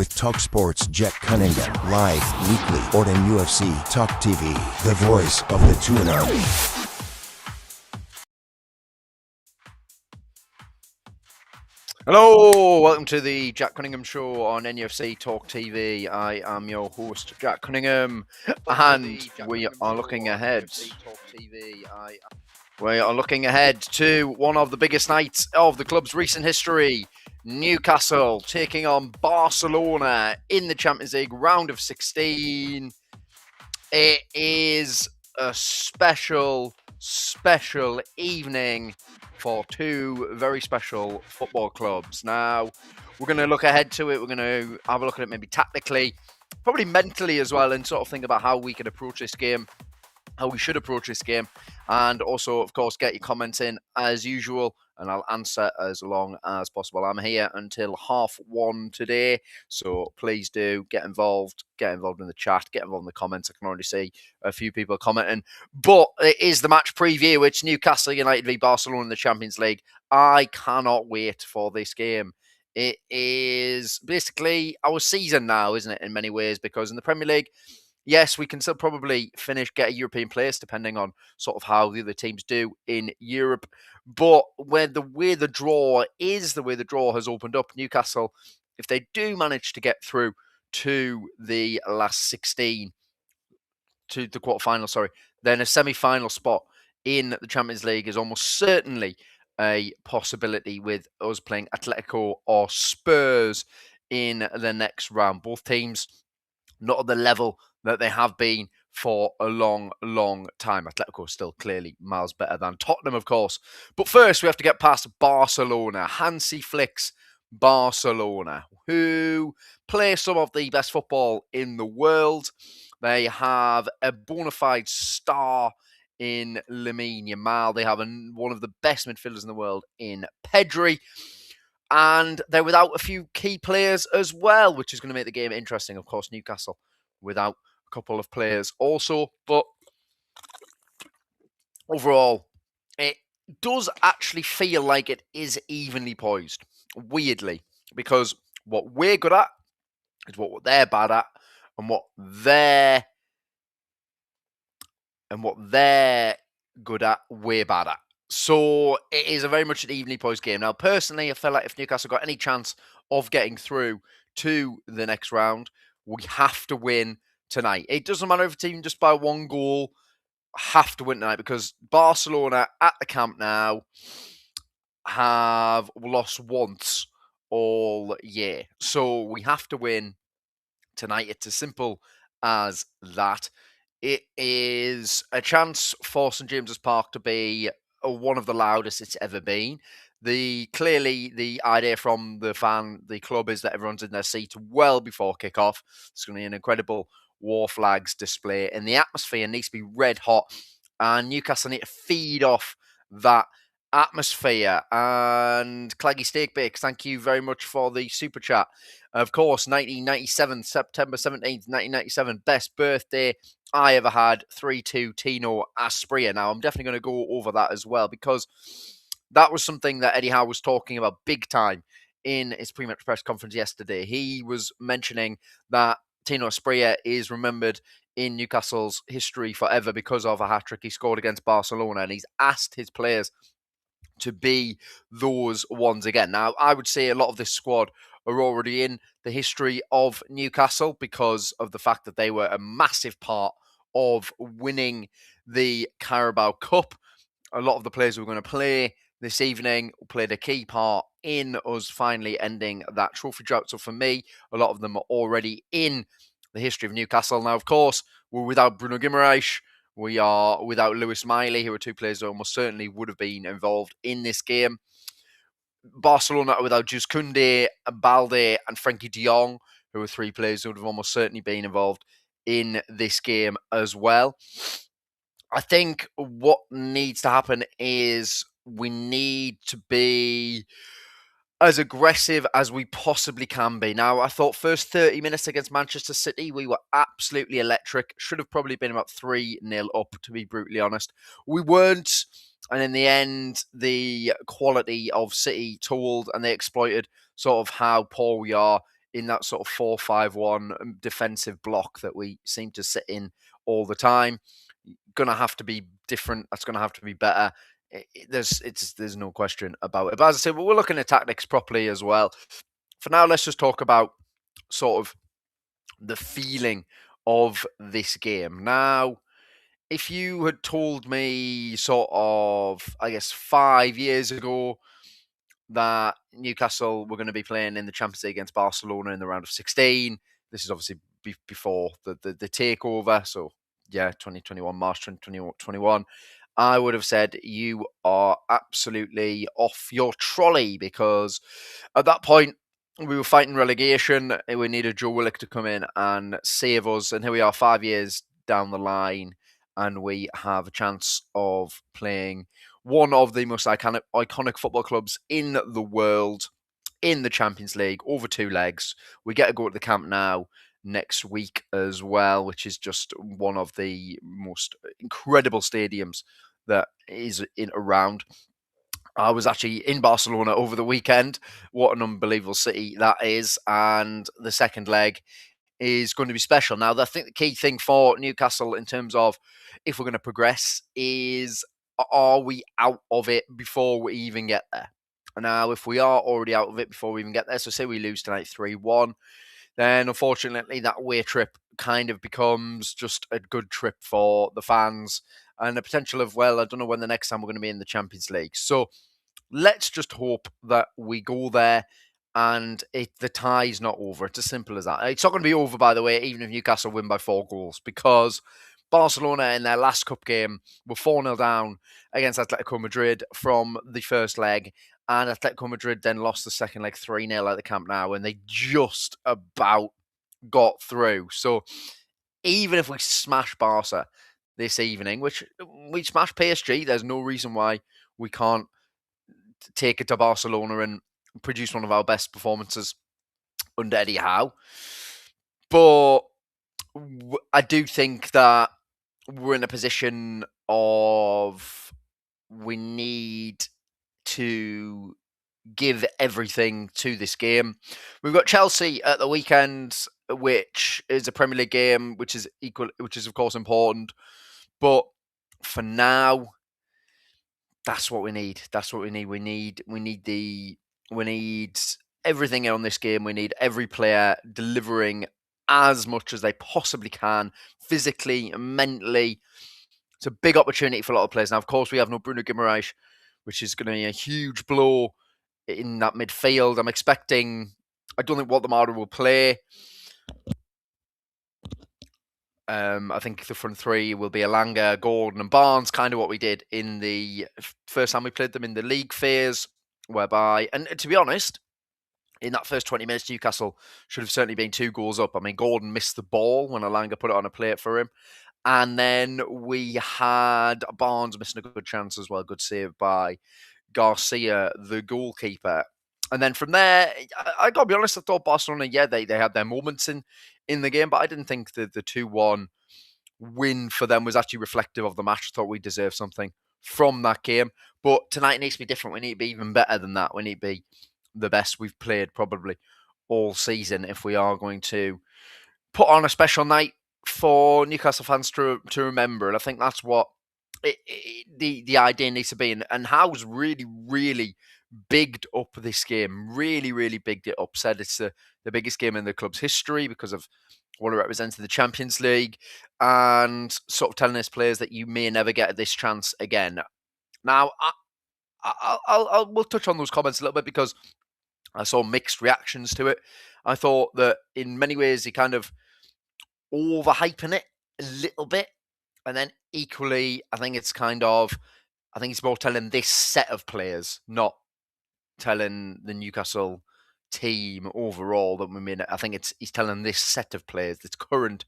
with TalkSport's Jet Cunningham, live weekly on NUFC Talk TV, the voice of the Toon Army. Hello, welcome to the Jack Cunningham Show on NUFC Talk TV. I am your host, Jack Cunningham, and we are looking ahead. We are looking ahead to one of the biggest nights of the club's recent history. Newcastle taking on Barcelona in the Champions League round of 16. It is a special evening for two very special football clubs. Now, we're going to look ahead to it. We're going to have a look at it maybe tactically, probably mentally as well, and sort of think about how we can approach this game, how we should approach this game, and also, of course, get your comments in as usual, and I'll answer as long as possible. I'm here until 1:30 today, so please do get involved in the chat, get involved in the comments. I can already see a few people commenting, but it is the match preview. It's Newcastle United v Barcelona in the Champions League. I cannot wait for this game. It is basically our season now, isn't it, in many ways, because in the Premier League, yes, we can still probably get a European place, depending on sort of how the other teams do in Europe. But the way the draw has opened up, Newcastle, if they do manage to get through to the last 16, to the quarterfinal, then a semi-final spot in the Champions League is almost certainly a possibility, with us playing Atletico or Spurs in the next round. Both teams not at the level that they have been for a long, long time. Atletico is still clearly miles better than Tottenham, of course. But first, we have to get past Barcelona. Hansi Flick's Barcelona, who play some of the best football in the world. They have a bona fide star in Lamine Yamal. They have one of the best midfielders in the world in Pedri. And they're without a few key players as well, which is going to make the game interesting. Of course, Newcastle without a couple of players also. But overall, it does actually feel like it is evenly poised, weirdly, because what we're good at is what they're bad at, and what they're good at, we're bad at. So it is a very much an evenly poised game. Now, personally, I feel like if Newcastle got any chance of getting through to the next round, we have to win tonight. It doesn't matter if it's even just by one goal. Have to win tonight, because Barcelona at the camp now have lost once all year. So we have to win tonight. It's as simple as that. It is a chance for St James's Park to be one of the loudest it's ever been. Clearly, the idea from the club is that everyone's in their seats well before kickoff. It's going to be an incredible war flags display, and the atmosphere needs to be red hot. And Newcastle need to feed off that atmosphere. And Claggy Steakbakes, thank you very much for the super chat. Of course, 1997, September 17th, 1997, best birthday I ever had, 3-2 Tino Asprilla. Now, I'm definitely going to go over that as well, because that was something that Eddie Howe was talking about big time in his pre-match press conference yesterday. He was mentioning that Tino Asprilla is remembered in Newcastle's history forever because of a hat-trick he scored against Barcelona, and he's asked his players to be those ones again. Now, I would say a lot of this squad are already in the history of Newcastle because of the fact that they were a massive part of winning the Carabao Cup. A lot of the players who are going to play this evening played a key part in us finally ending that trophy drought. So for me, a lot of them are already in the history of Newcastle. Now, of course, we're without Bruno Guimaraes. We are without Lewis Miley, who are two players that almost certainly would have been involved in this game. Barcelona are without Jules Koundé, Balde, and Frankie de Jong, who are three players who would have almost certainly been involved in this game as well. I think what needs to happen is we need to be as aggressive as we possibly can be. Now, I thought first 30 minutes against Manchester City, we were absolutely electric. Should have probably been about 3-0 up, to be brutally honest. We weren't. And in the end, the quality of City told, and they exploited sort of how poor we are in that sort of 4-5-1 defensive block that we seem to sit in all the time. Going to have to be different. That's going to have to be better. There's no question about it. But as I said, we're looking at tactics properly as well. For now, let's just talk about sort of the feeling of this game. Now, if you had told me sort of, I guess, 5 years ago that Newcastle were going to be playing in the Champions League against Barcelona in the round of 16, this is obviously before the takeover. So, yeah, 2021, March 2021. I would have said you are absolutely off your trolley, because at that point, we were fighting relegation. We needed Joe Willock to come in and save us. And here we are 5 years down the line, and we have a chance of playing one of the most iconic football clubs in the world in the Champions League over 2 legs. We get to go to the Camp Nou next week as well, which is just one of the most incredible stadiums that is around. I was actually in Barcelona over the weekend. What an unbelievable city that is. And the second leg is going to be special. Now, I think the key thing for Newcastle in terms of if we're going to progress is, are we out of it before we even get there? Now, if we are already out of it before we even get there, so say we lose tonight 3-1, then unfortunately that away trip kind of becomes just a good trip for the fans and the potential of, well, I don't know when the next time we're going to be in the Champions League. So let's just hope that we go there and the tie's not over. It's as simple as that. It's not going to be over, by the way, even if Newcastle win by 4 goals, because Barcelona in their last cup game were 4-0 down against Atletico Madrid from the first leg, and Atletico Madrid then lost the second leg 3-0 at the Camp Nou, and they just about got through. So even if we smash Barca this evening, which we smash PSG, there's no reason why we can't take it to Barcelona and produce one of our best performances under Eddie Howe. But I do think that we're in a position of we need to give everything to this game. We've got Chelsea at the weekend, which is a Premier League game, which is of course important. But for now, that's what we need. That's what we need. We need everything on this game. We need every player delivering as much as they possibly can, physically and mentally. It's a big opportunity for a lot of players. Now, of course, we have no Bruno Guimaraes, which is going to be a huge blow in that midfield. I don't think Waldemar will play. I think the front three will be Elanga, Gordon and Barnes, kind of what we did in the first time we played them in the league phase, whereby, and to be honest, in that first 20 minutes, Newcastle should have certainly been 2 goals up. I mean, Gordon missed the ball when Elanga put it on a plate for him. And then we had Barnes missing a good chance as well. Good save by Garcia, the goalkeeper. And then from there, I got to be honest, I thought Barcelona, they had their moments in the game, but I didn't think the 2-1 win for them was actually reflective of the match. I thought we deserved something from that game. But tonight it needs to be different. We need to be even better than that. We need to be the best we've played probably all season if we are going to put on a special night for Newcastle fans to remember. And I think that's what the idea needs to be. And Howe's really, really bigged up this game. Really, really bigged it up. Said it's the biggest game in the club's history because of what it represents in the Champions League, and sort of telling his players that you may never get this chance again. Now, we'll touch on those comments a little bit because I saw mixed reactions to it. I thought that in many ways he kind of overhyping it a little bit, and then equally, I think it's more telling this set of players, not telling the Newcastle team overall that we mean. I think he's telling this set of players, this current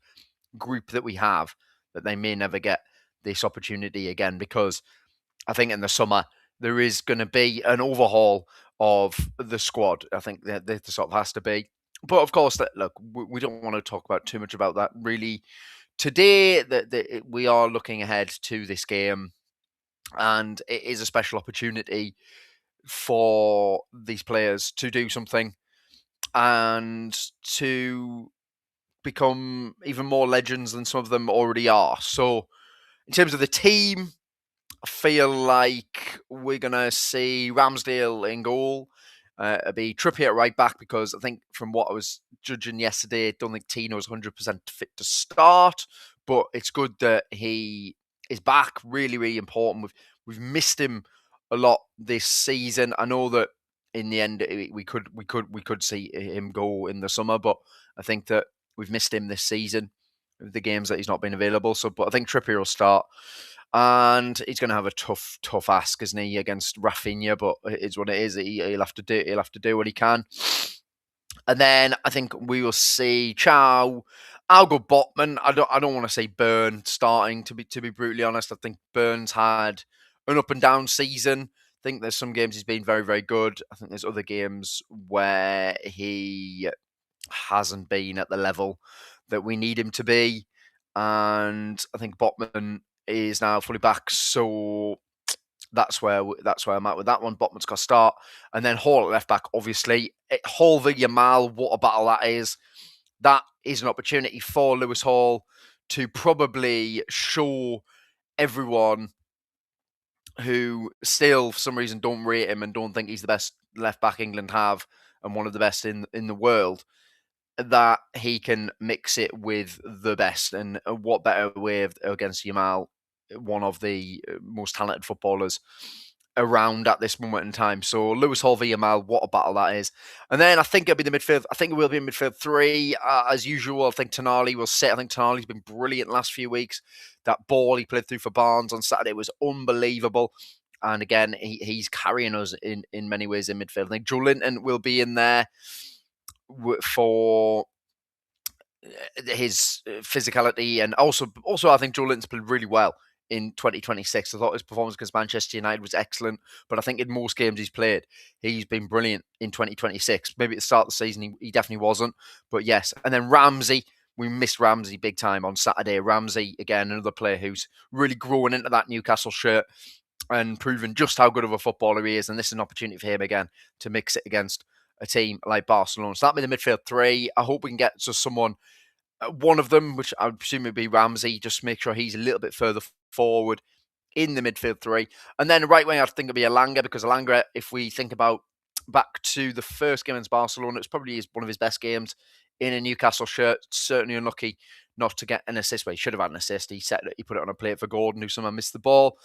group that we have, that they may never get this opportunity again, because I think in the summer there is going to be an overhaul of the squad. I think that there sort of has to be. But of course, look, we don't want to talk about too much about that really today. That we are looking ahead to this game, and it is a special opportunity for these players to do something and to become even more legends than some of them already are. So, in terms of the team, I feel like we're going to see Ramsdale in goal. It'll be Trippier at right back, because I think from what I was judging yesterday, I don't think Tino is 100% fit to start. But it's good that he is back. Really, really important. We've missed him a lot this season. I know that in the end we could see him go in the summer, but I think that we've missed him this season, the games that he's not been available. So, but I think Trippier will start. And he's going to have a tough ask, isn't he, against Rafinha? But it's what it is. He'll have to do. He'll have to do what he can. And then I think we will see Chow. I'll go Botman. I don't want to say Burn starting. To be brutally honest, I think Burn's had an up and down season. I think there's some games he's been very, very good. I think there's other games where he hasn't been at the level that we need him to be. And I think Botman is now fully back, so that's where I'm at with that one. Botman's got to start, and then Hall at left back. Obviously, Hall v Yamal, what a battle that is! That is an opportunity for Lewis Hall to probably show everyone who still, for some reason, don't rate him and don't think he's the best left back England have and one of the best in the world, that he can mix it with the best. And what better way against Yamal, one of the most talented footballers around at this moment in time. So Lewis Hall v Yamal, what a battle that is. And then I think it'll be the midfield. I think it will be in midfield three. As usual, I think Tonali will sit. I think Tonali's been brilliant the last few weeks. That ball he played through for Barnes on Saturday was unbelievable. And again, he's carrying us in many ways in midfield. I think Joe Linton will be in there for his physicality, and also I think Joe Linton's played really well in 2026. I thought his performance against Manchester United was excellent, but I think in most games he's played, he's been brilliant in 2026. Maybe at the start of the season he definitely wasn't, but yes. And then Ramsey, we missed Ramsey big time on Saturday. Ramsey, again, another player who's really growing into that Newcastle shirt and proven just how good of a footballer he is, and this is an opportunity for him again to mix it against a team like Barcelona. So that'll be the midfield three. I hope we can get to someone, one of them, which I would presume would be Ramsey, just make sure he's a little bit further forward in the midfield three. And then right wing, I think it'll be Elanga, because Elanga, if we think about back to the first game against Barcelona, it's probably one of his best games in a Newcastle shirt. Certainly unlucky not to get an assist. Well, he should have had an assist. He put it on a plate for Gordon, who somehow missed the ball.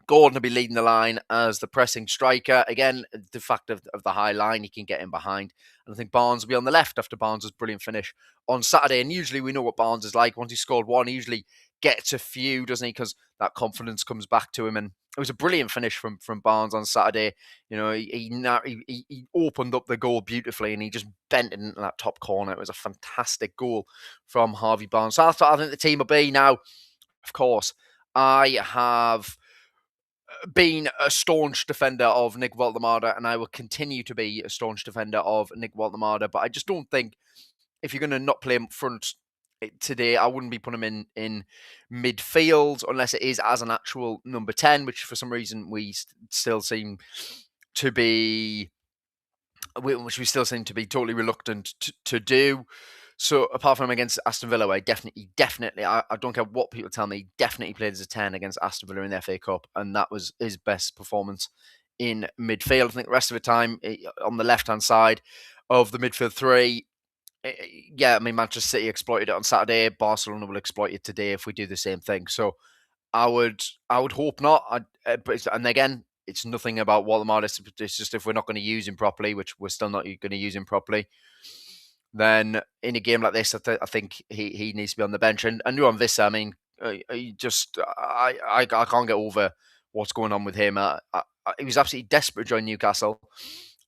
Gordon will be leading the line as the pressing striker. Again, the fact of the high line, he can get in behind. And I think Barnes will be on the left after Barnes' brilliant finish on Saturday. And usually we know what Barnes is like. Once he scored one, he usually gets a few, doesn't he? Because that confidence comes back to him. And it was a brilliant finish from Barnes on Saturday. You know, he opened up the goal beautifully, and he just bent it into that top corner. It was a fantastic goal from Harvey Barnes. So that's what I think the team will be. Now, of course, I have been a staunch defender of Nick Waltemada, and I will continue to be a staunch defender of Nick Waltemada. But I just don't think, if you're going to not play him front today, I wouldn't be putting him in midfield unless it is as an actual number 10, which for some reason we still seem to be totally reluctant to do. So apart from against Aston Villa, I definitely, I don't care what people tell me, definitely played as a 10 against Aston Villa in the FA Cup, and that was his best performance in midfield. I think the rest of the time on the left-hand side of the midfield three, yeah, I mean, Manchester City exploited it on Saturday. Barcelona will exploit it today if we do the same thing. So I would hope not. And again, it's nothing about Waltemada. It's just if we're not going to use him properly, which we're still not going to use him properly, then in a game like this, I think he needs to be on the bench. And Nuan Vissa, I mean, I can't get over what's going on with him. He was absolutely desperate to join Newcastle.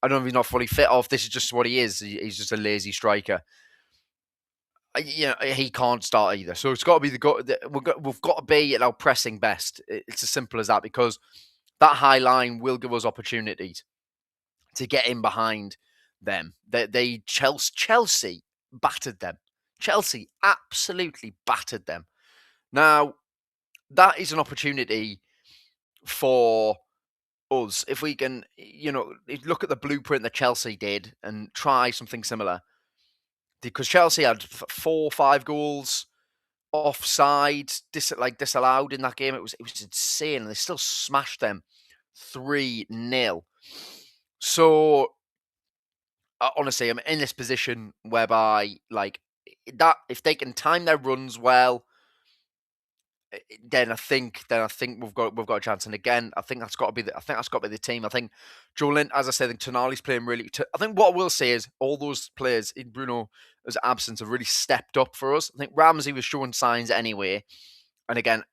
I don't know if he's not fully fit off. This is just what he is. He's just a lazy striker. He can't start either. So it's got to be we've got to be at our pressing best. It's as simple as that, because that high line will give us opportunities to get in behind them. Chelsea battered them. Chelsea absolutely battered them. Now, that is an opportunity for us, if we can, look at the blueprint that Chelsea did and try something similar, because Chelsea had 4 or 5 goals offside, disallowed in that game. It was insane, and they still smashed them 3-0. So honestly, I'm in this position whereby that if they can time their runs well, then I think we've got a chance. And again, I think that's got to be the team. I think Joelin, as I said, I think Tonali's playing really. I think what I will say is all those players in Bruno's absence have really stepped up for us. I think Ramsey was showing signs anyway. And again,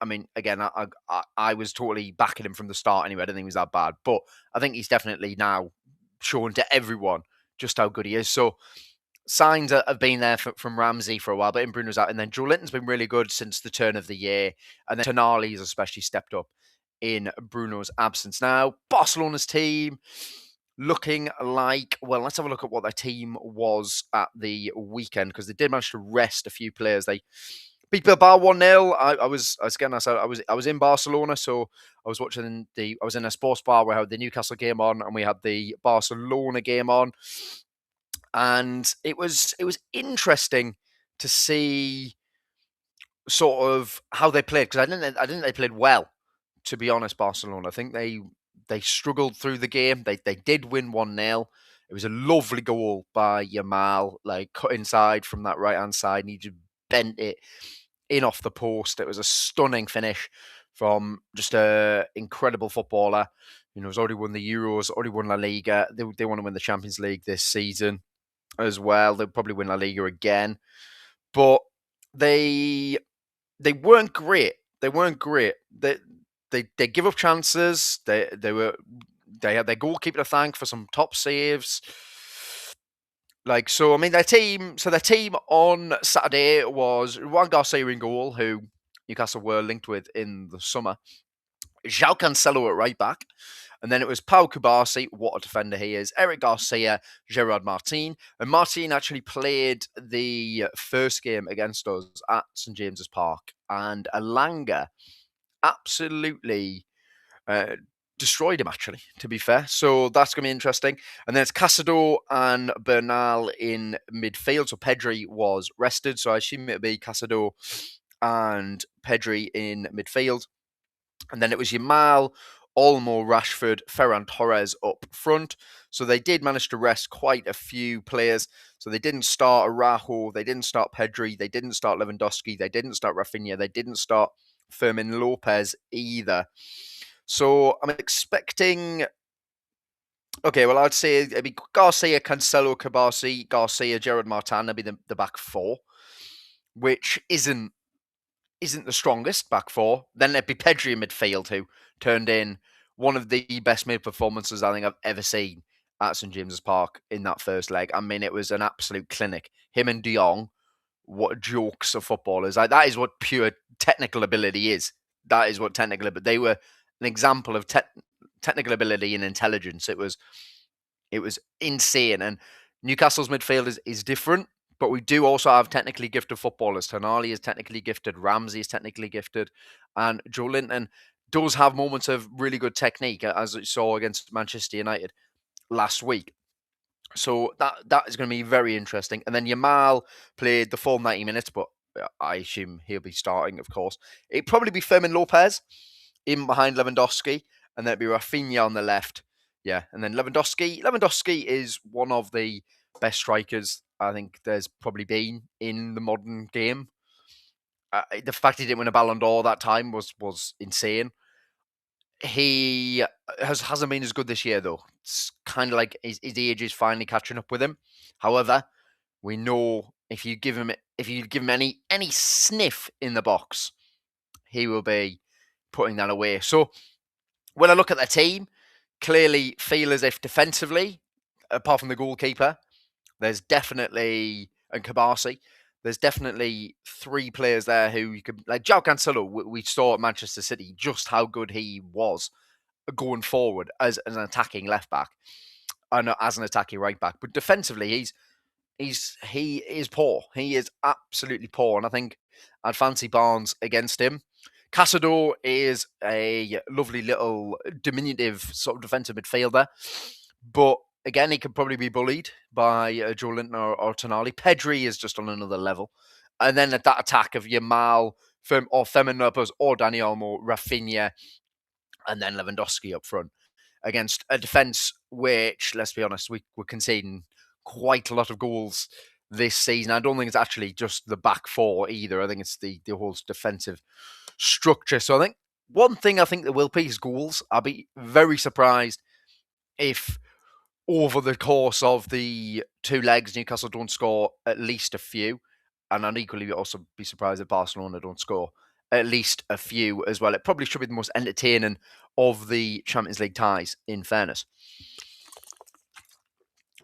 I was totally backing him from the start anyway. I didn't think he was that bad, but I think he's definitely now showing to everyone just how good he is. So signs have been there from Ramsey for a while, but in Bruno's out. And then Joelinton's been really good since the turn of the year. And then Tonali's especially stepped up in Bruno's absence. Now, Barcelona's team looking like, well, let's have a look at what their team was at the weekend, because they did manage to rest a few players. They beat Bilbao 1-0. I was in Barcelona, so I was in a sports bar where I had the Newcastle game on and we had the Barcelona game on. And it was interesting to see sort of how they played, because I didn't they played well, to be honest. Barcelona, I think they struggled through the game. They did win 1-0. It was a lovely goal by Yamal, cut inside from that right hand side, and he just bent it in off the post. It was a stunning finish from just an incredible footballer. He's already won the Euros, already won La Liga. They want to win the Champions League this season as well. They'll probably win La Liga again, but they weren't great. They weren't great. They give up chances. They had their goalkeeper to thank for some top saves. Their team on Saturday was Juan Garcia in goal, who Newcastle were linked with in the summer. João Cancelo at right back. And then it was Pau Kubasi, what a defender he is, Eric Garcia, Gerard Martin. And Martin actually played the first game against us at St James's Park. And Elanga absolutely destroyed him, actually, to be fair. So that's going to be interesting. And then it's Casado and Bernal in midfield. So Pedri was rested. So I assume it'll be Casado and Pedri in midfield. And then it was Yamal, Olmo, Rashford, Ferran Torres up front. So they did manage to rest quite a few players. So they didn't start Araujo, they didn't start Pedri, they didn't start Lewandowski, they didn't start Rafinha, they didn't start Fermin Lopez either. So I'm expecting... Okay, well, I'd say it'd be Garcia, Cancelo, Kabasi, Garcia, Gerard Martin. That'd be the back four, which isn't the strongest back four. Then there'd be Pedri in midfield, who turned in one of the best mid performances I think I've ever seen at St James's Park in that first leg. I mean, it was an absolute clinic. Him and De Jong, what jokes of footballers. That is what pure technical ability is. That is what technical ability. They were an example of technical ability and intelligence. It was insane. And Newcastle's midfield is different. But we do also have technically gifted footballers. Tonali is technically gifted. Ramsey is technically gifted. And Joelinton does have moments of really good technique, as we saw against Manchester United last week. So that is going to be very interesting. And then Yamal played the full 90 minutes, but I assume he'll be starting, of course. It'd probably be Fermin Lopez in behind Lewandowski, and then it'd be Rafinha on the left. Yeah, and then Lewandowski. Lewandowski is one of the best strikers I think there's probably been in the modern game. The fact he didn't win a Ballon d'Or that time was insane. He hasn't been as good this year, though. It's kind of like his age is finally catching up with him. However, we know if you give him any sniff in the box, he will be putting that away. So when I look at their team, clearly feel as if defensively, apart from the goalkeeper, there's definitely, and Kabasi, there's definitely three players there who you could, like João Cancelo, we saw at Manchester City just how good he was going forward as an attacking left back and as an attacking right back. But defensively, he is poor. He is absolutely poor. And I think I'd fancy Barnes against him. Casado is a lovely little diminutive sort of defensive midfielder, but again, he could probably be bullied by Joe Linton or Tonali. Pedri is just on another level. And then at that attack of Yamal, or Fermin Lopez, or Dani Olmo, Rafinha, and then Lewandowski up front against a defence which, let's be honest, we're conceding quite a lot of goals this season. I don't think it's actually just the back four either. I think it's the whole defensive structure. So I think one thing I think there will be is goals. I'll be very surprised if over the course of the two legs, Newcastle don't score at least a few. And I'd equally also be surprised if Barcelona don't score at least a few as well. It probably should be the most entertaining of the Champions League ties, in fairness.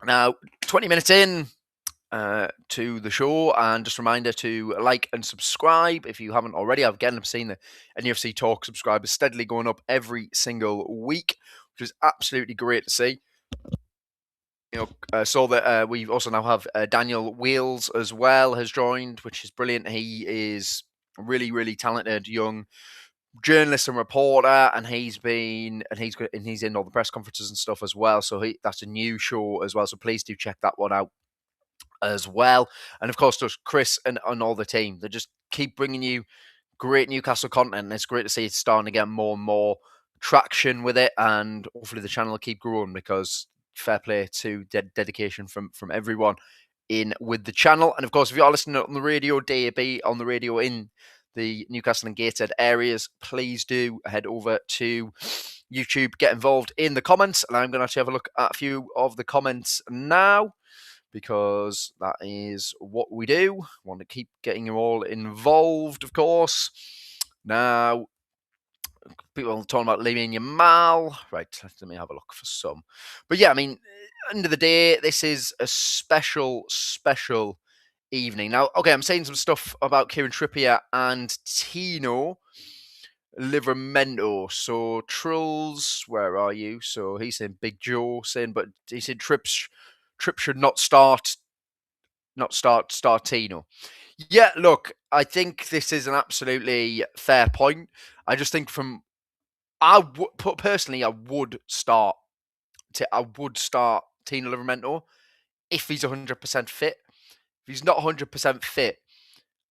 Now, 20 minutes in to the show, and just a reminder to like and subscribe if you haven't already. I've seen the NUFC Talk subscribers steadily going up every single week, which is absolutely great to see. So that we also now have Daniel Wheels as well has joined, which is brilliant. He is a really, really talented young journalist and reporter, and he's in all the press conferences and stuff as well. So that's a new show as well. So please do check that one out as well. And of course, there's Chris and all the team. They just keep bringing you great Newcastle content, and it's great to see it's starting to get more and more traction with it. And hopefully the channel will keep growing, because fair play to dedication from everyone in with the channel. And of course, if you are listening on the radio, DAB on the radio in the Newcastle and Gateshead areas, please do head over to YouTube, get involved in the comments. And I'm going to actually have a look at a few of the comments now, because that is what we do. Want to keep getting you all involved, of course. Now, people talking about Lamine Yamal. Right, let me have a look for some. But yeah, I mean, end of the day, this is a special evening. Now, okay, I'm saying some stuff about Kieran Trippier and Tino Livramento. So, Trulls, where are you? So, he's saying Big Joe, but he said Tripp should not start Tino. Yeah, look, I think this is an absolutely fair point. I just think personally, I would start Tino Livramento if he's 100% fit. If he's not 100% fit,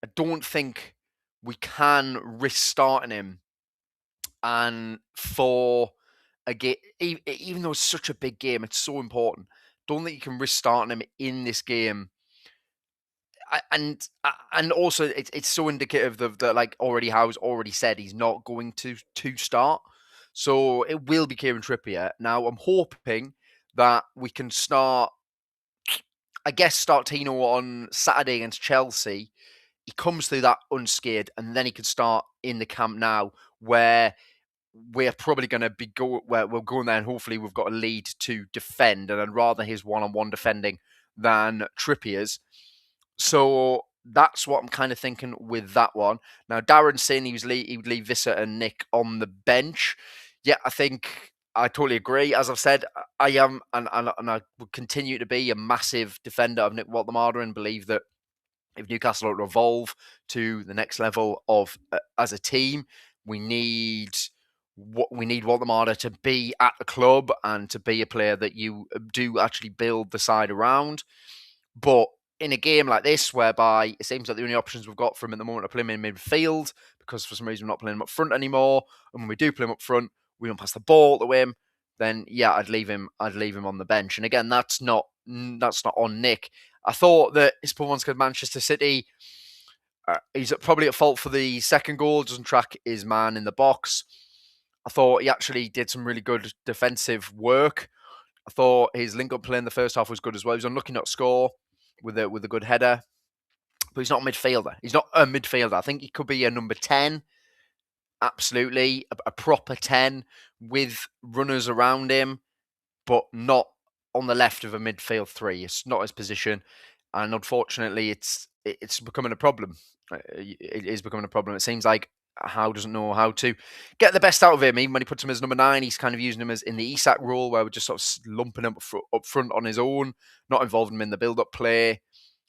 I don't think we can risk starting him. And for a game, even though it's such a big game, it's so important. Don't think you can risk starting him in this game. And also, it's so indicative of that, like Howe's already said, he's not going to start. So it will be Kieran Trippier. Now, I'm hoping that we can start Tino on Saturday against Chelsea. He comes through that unscared, and then he can start in the Camp Nou, where we're probably going to be where we're going there, and hopefully we've got a lead to defend, and I'd rather his one-on-one defending than Trippier's. So that's what I'm kind of thinking with that one. Now, Darren's saying he would leave Visser and Nick on the bench. Yeah, I think I totally agree. As I've said, I am, and I will continue to be a massive defender of Nick Waltemada, and believe that if Newcastle are to evolve to the next level of as a team, we need Waltemada to be at the club and to be a player that you do actually build the side around. But in a game like this, whereby it seems like the only options we've got for him at the moment are playing him in midfield, because for some reason we're not playing him up front anymore, and when we do play him up front, we don't pass the ball to him, then yeah, I'd leave him on the bench. And again, that's not on Nick. I thought that his performance against Manchester City, he's probably at fault for the second goal, doesn't track his man in the box. I thought he actually did some really good defensive work. I thought his link-up play in the first half was good as well. He was unlucky not to score with a good header, but he's not a midfielder. He's not a midfielder. I think he could be a number 10, absolutely, a proper 10 with runners around him, but not on the left of a midfield 3. It's not his position, and unfortunately, it's becoming a problem. It is becoming a problem. It seems like Howe doesn't know how to get the best out of him. Even when he puts him as number 9, he's kind of using him as in the Isak role, where we're just sort of lumping him up front on his own, not involving him in the build-up play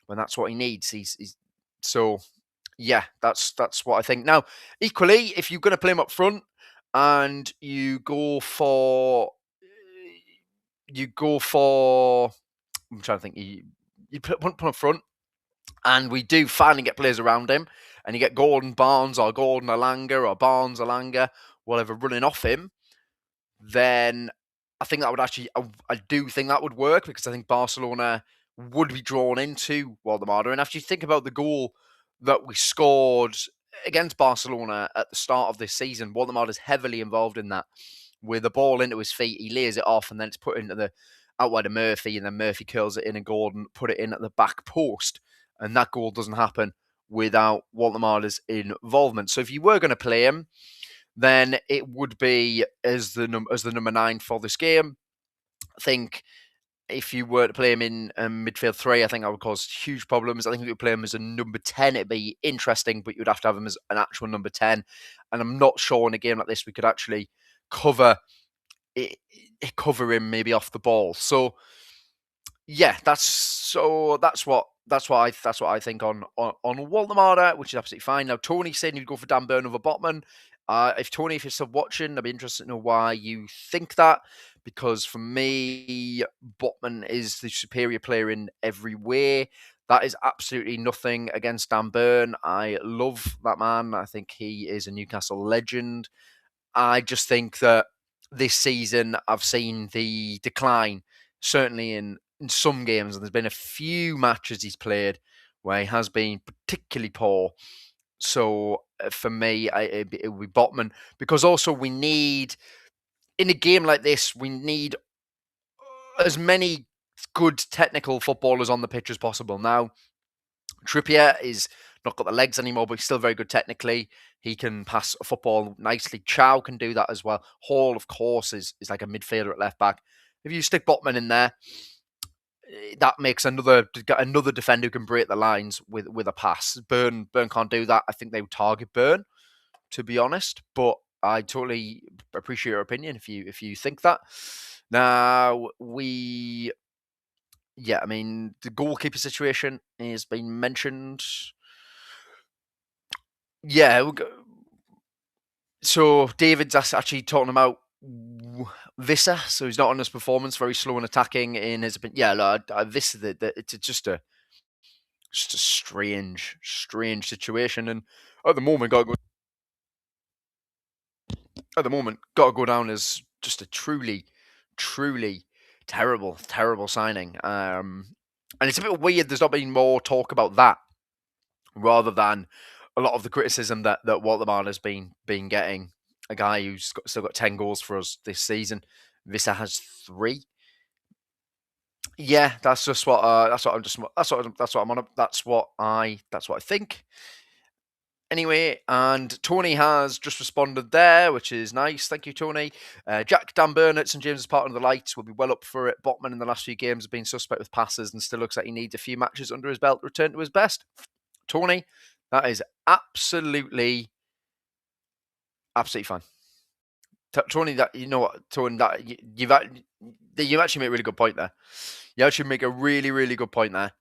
when that's what he needs. So Yeah, that's what I think. Now, equally, if you're going to play him up front and you go for, I'm trying to think, you put up front, and we do finally get players around him, and you get Gordon Barnes or Gordon Alanga or Barnes Alanga, whatever, running off him, then I think that would actually, I do think that would work, because I think Barcelona would be drawn into Waldemar. And after you think about the goal that we scored against Barcelona at the start of this season, Waldemar is heavily involved in that. With the ball into his feet, he lays it off, and then it's put into the outward of Murphy, and then Murphy curls it in, and Gordon put it in at the back post. And that goal doesn't happen without Waldemar's involvement. So if you were going to play him, then it would be as the number 9 for this game. I think if you were to play him in midfield 3, I think that would cause huge problems. I think if you play him as a number 10, it'd be interesting, but you'd have to have him as an actual number 10. And I'm not sure in a game like this we could actually cover him maybe off the ball. So yeah, that's what I think on Waldemar, which is absolutely fine. Now Tony said he'd go for Dan Burn over Botman. If you're still watching, I'd be interested to know why you think that, because for me, Botman is the superior player in every way. That is absolutely nothing against Dan Burn. I love that man. I think he is a Newcastle legend. I just think that this season I've seen the decline, certainly in some games, and there's been a few matches he's played where he has been particularly poor. So for me, it would be Botman, because also we need, in a game like this, we need as many good technical footballers on the pitch as possible. Now, Trippier is not got the legs anymore, but he's still very good technically. He can pass a football nicely. Chow can do that as well. Hall, of course, is like a midfielder at left back. If you stick Botman in there, that makes another defender who can break the lines with a pass. Burn can't do that. I think they would target Burn, to be honest. But I totally appreciate your opinion if you think that. Now I mean, the goalkeeper situation has been mentioned. Yeah, so David's actually talking about Vissa, so he's not on his performance, very slow and attacking in his opinion. Yeah, Vissa, it's just a strange situation, and at the moment, got to go down as just a truly terrible signing. And it's a bit weird. There's not been more talk about that, rather than a lot of the criticism that Waldemar has been getting. A guy who's still got 10 goals for us this season. Vissa has 3. Yeah, that's what I'm on. That's what I think. Anyway, and Tony has just responded there, which is nice. Thank you, Tony. Jack Dan Burnett, St James's part of the lights, will be well up for it. Botman in the last few games has been suspect with passes and still looks like he needs a few matches under his belt to return to his best. Tony, that is absolutely fine. Tony, that Tony, that you've actually made a really good point there. You actually make a really good point there.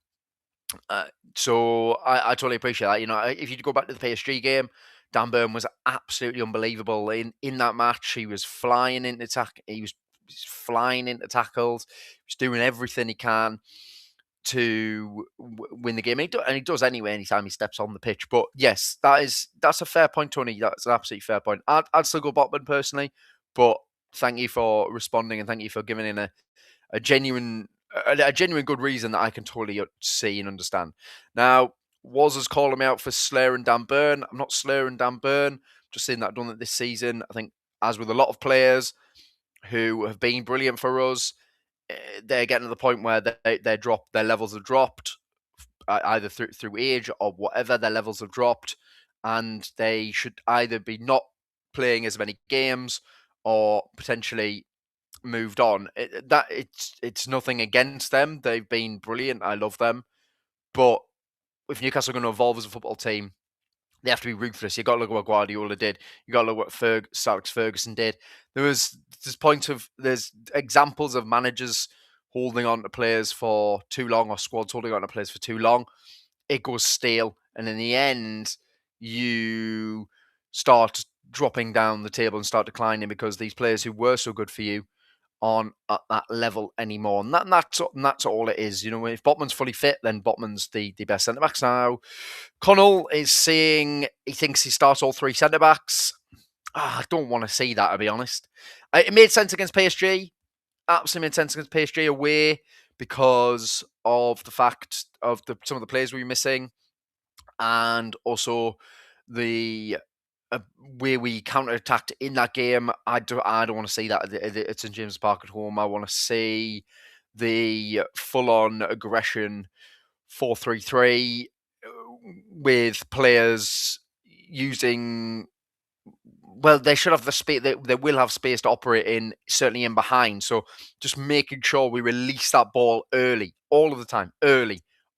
So I totally appreciate that. You know, if you go back to the PSG game, Dan Burn was absolutely unbelievable in that match. He was flying into He was flying into tackles. He was doing everything he can to win the game, and he does anyway anytime he steps on the pitch. But yes, that's a fair point, Tony. That's an absolutely fair point. I'd still go Botman personally, but thank you for responding, and thank you for giving in a genuine good reason that I can totally see and understand. Now, Woz is calling me out for slurring Dan Burn. I'm not slurring Dan Burn. Just saying that I've done it this season. I think, as with a lot of players who have been brilliant for us, they're getting to the point where their levels have dropped, either through age or whatever. Their levels have dropped, and they should either be not playing as many games or potentially moved on. It's nothing against them. They've been brilliant. I love them, but if Newcastle are going to evolve as a football team, they have to be ruthless. You've got to look at what Guardiola did. You've got to look at what Alex Ferguson did. There's examples of managers holding on to players for too long, or squads holding on to players for too long. It goes stale. And in the end, you start dropping down the table and start declining because these players who were so good for you aren't at that level anymore. And that's all it is. You know, if Botman's fully fit, then Botman's the best centre-backs now. Connell is saying he thinks he starts all three centre-backs. I don't want to see that, to be honest. It made sense against PSG. Absolutely made sense against PSG away because of the fact of some of the players we were missing, and also the way we counter-attacked in that game. I don't want to see that at St James's Park at home. I want to see the full-on aggression 4-3-3 with players using. Well, they should have the space. They will have space to operate in, certainly in behind. So just making sure we release that ball early, all of the time,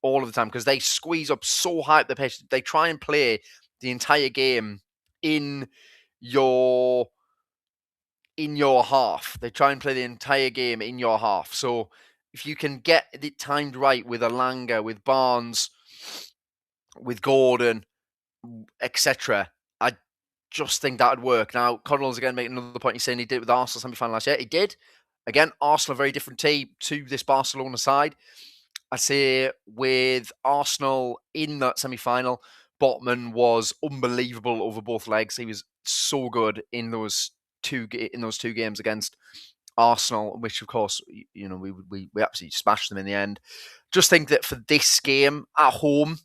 because they squeeze up so high at the pitch. They try and play the entire game in your half. They try and play the entire game in your half. So if you can get it timed right with Alanga, with Barnes, with Gordon, etc., I just think that would work. Now, Connell's again making another point. He's saying he did it with the Arsenal semi-final last year. He did. Again, Arsenal, a very different team to this Barcelona side. I say with Arsenal in that semi-final, Botman was unbelievable over both legs. He was so good in those two games against Arsenal, which of course, you know, we absolutely smashed them in the end. Just think that for this game at home,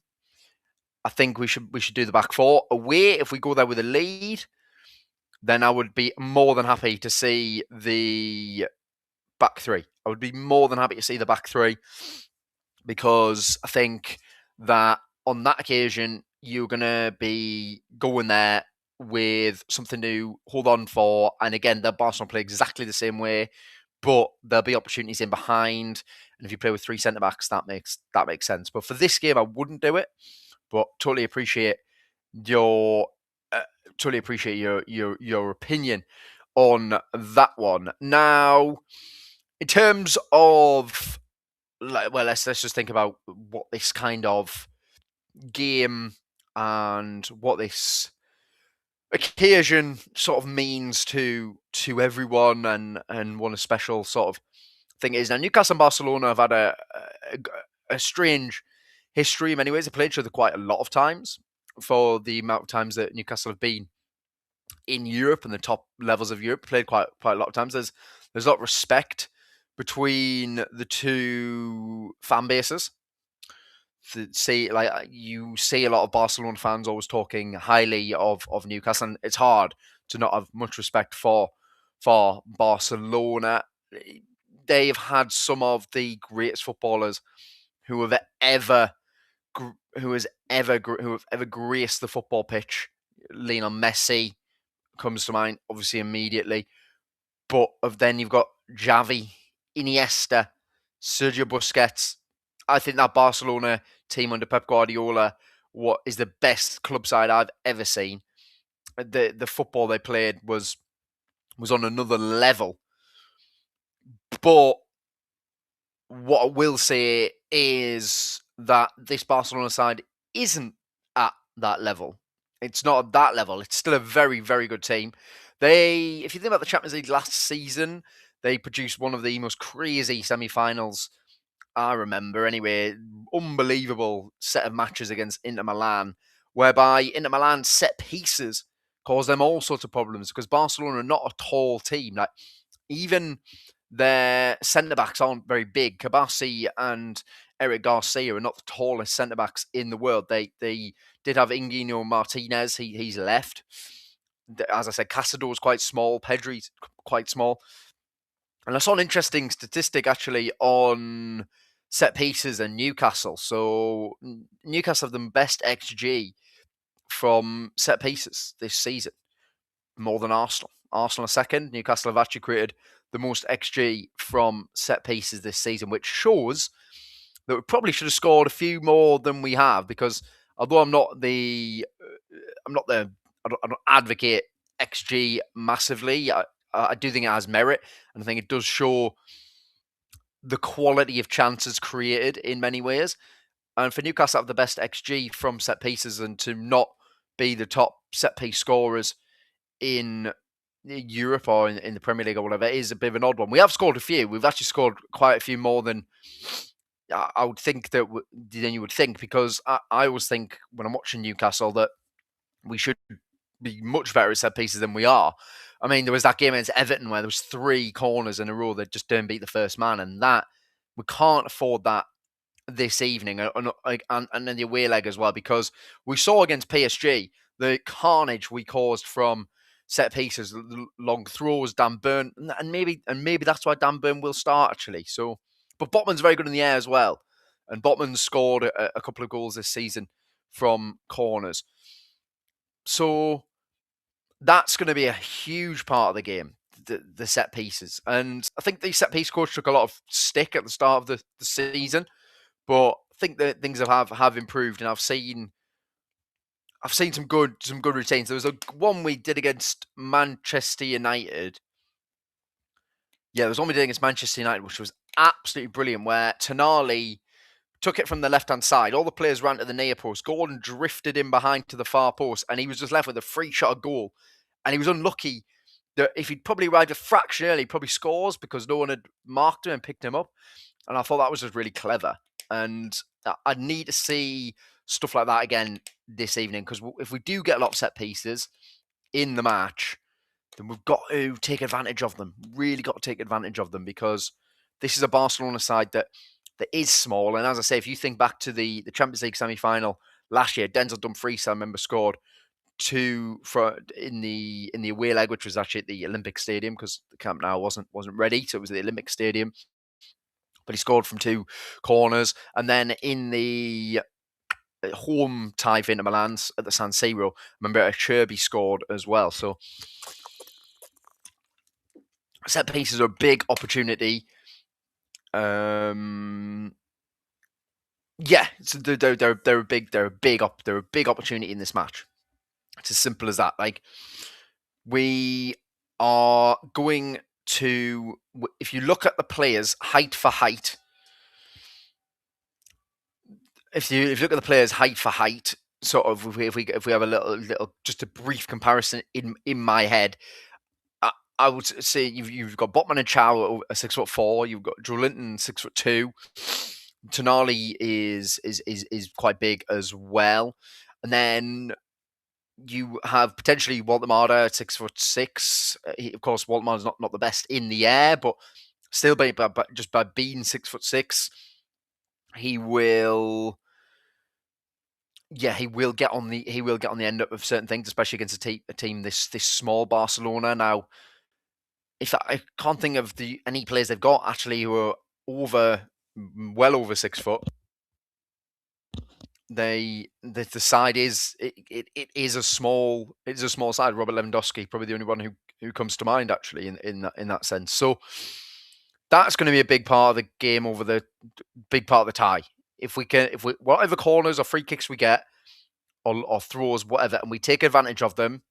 I think we should do the back four. Away, if we go there with a lead, then I would be more than happy to see the back three. I would be more than happy to see the back three, because I think that on that occasion, you're going to be going there with something to hold on for. And again, the Barcelona play exactly the same way, but there'll be opportunities in behind. And if you play with three centre-backs, that makes sense. But for this game, I wouldn't do it. But totally appreciate your opinion on that one. Now, in terms of, well, let's just think about what this kind of game and what this occasion sort of means to everyone, and what a special sort of thing it is. Now, Newcastle and Barcelona have had a strange history in many ways. They played each other quite a lot of times for the amount of times that Newcastle have been in Europe and the top levels of Europe. Played quite a lot of times. There's a lot of respect between the two fan bases. You see a lot of Barcelona fans always talking highly of Newcastle, and it's hard to not have much respect for Barcelona. They've had some of the greatest footballers who have ever graced the football pitch. Lionel Messi comes to mind, obviously, immediately. But then you've got Xavi, Iniesta, Sergio Busquets. I think that Barcelona team under Pep Guardiola is the best club side I've ever seen. The football they played was on another level. But what I will say is that this Barcelona side isn't at that level. It's not at that level. It's still a very, very good team. If you think about the Champions League last season, they produced one of the most crazy semi-finals I remember. Anyway, unbelievable set of matches against Inter Milan, whereby Inter Milan set pieces caused them all sorts of problems, because Barcelona are not a tall team. Like, even their centre-backs aren't very big. Kabassi and Eric Garcia are not the tallest centre-backs in the world. They did have Inigo Martinez. He's left. As I said, Casador's quite small. Pedri's quite small. And I saw an interesting statistic, actually, on set pieces and Newcastle. So Newcastle have the best XG from set pieces this season, more than Arsenal. Arsenal are second. Newcastle have actually created the most XG from set pieces this season, which shows that we probably should have scored a few more than we have. Because although I don't advocate XG massively, I do think it has merit, and I think it does show the quality of chances created in many ways. And for Newcastle to have the best XG from set pieces and to not be the top set piece scorers in Europe or in the Premier League or whatever is a bit of an odd one. We have scored a few. We've actually scored quite a few more than I would think than you would think, because I always think when I'm watching Newcastle that we should be much better at set pieces than we are. I mean, there was that game against Everton where there was 3 corners in a row that just didn't beat the first man, and that we can't afford that this evening, and then the away leg as well, because we saw against PSG the carnage we caused from set pieces, long throws, Dan Burn, and maybe that's why Dan Burn will start actually. So, but Botman's very good in the air as well, and Botman scored a couple of goals this season from corners. So that's going to be a huge part of the game, the set pieces. And I think the set piece coach took a lot of stick at the start of the season, but I think that things have improved, and I've seen some good routines. There was one we did against Manchester United. Yeah, there was one we did against Manchester United, which was absolutely brilliant, where Tonali took it from the left-hand side. All the players ran to the near post. Gordon drifted in behind to the far post, and he was just left with a free shot of goal. And he was unlucky that if he'd probably arrived a fraction early, he probably scores because no one had marked him and picked him up. And I thought that was just really clever. And I need to see stuff like that again this evening, because if we do get a lot of set pieces in the match, then we've got to take advantage of them. Really got to take advantage of them, because this is a Barcelona side that is small. And as I say, if you think back to the Champions League semi-final last year, Denzel Dumfries, I remember, scored 2 in the away leg, which was actually at the Olympic Stadium, because the Camp Nou wasn't ready, so it was at the Olympic Stadium. But he scored from 2 corners, and then in the home tie for Inter Milan at the San Siro, remember, Cherby scored as well. So set pieces are a big opportunity. Yeah, so they're a big opportunity in this match. It's as simple as that. Like, we are going to, if you look at the players height for height, if you look at the players height for height, sort of, if we have a little just a brief comparison in my head, I would say you've got Botman and Chow at 6'4". You've got Joe Linton 6'2". Tonali is quite big as well, and then you have potentially Waldemar at 6'6". Of course, Waldemar's not the best in the air, but still, just by being 6'6", he will. Yeah, he will get on the end of certain things, especially against a team this small, Barcelona. Now, if I can't think of any players they've got actually who are well over 6 foot. The side is it is a small side. Robert Lewandowski, probably the only one who comes to mind actually in that sense. So that's going to be a big part of the game, over the big part of the tie. If we whatever corners or free kicks we get, or throws, whatever, and we take advantage of them,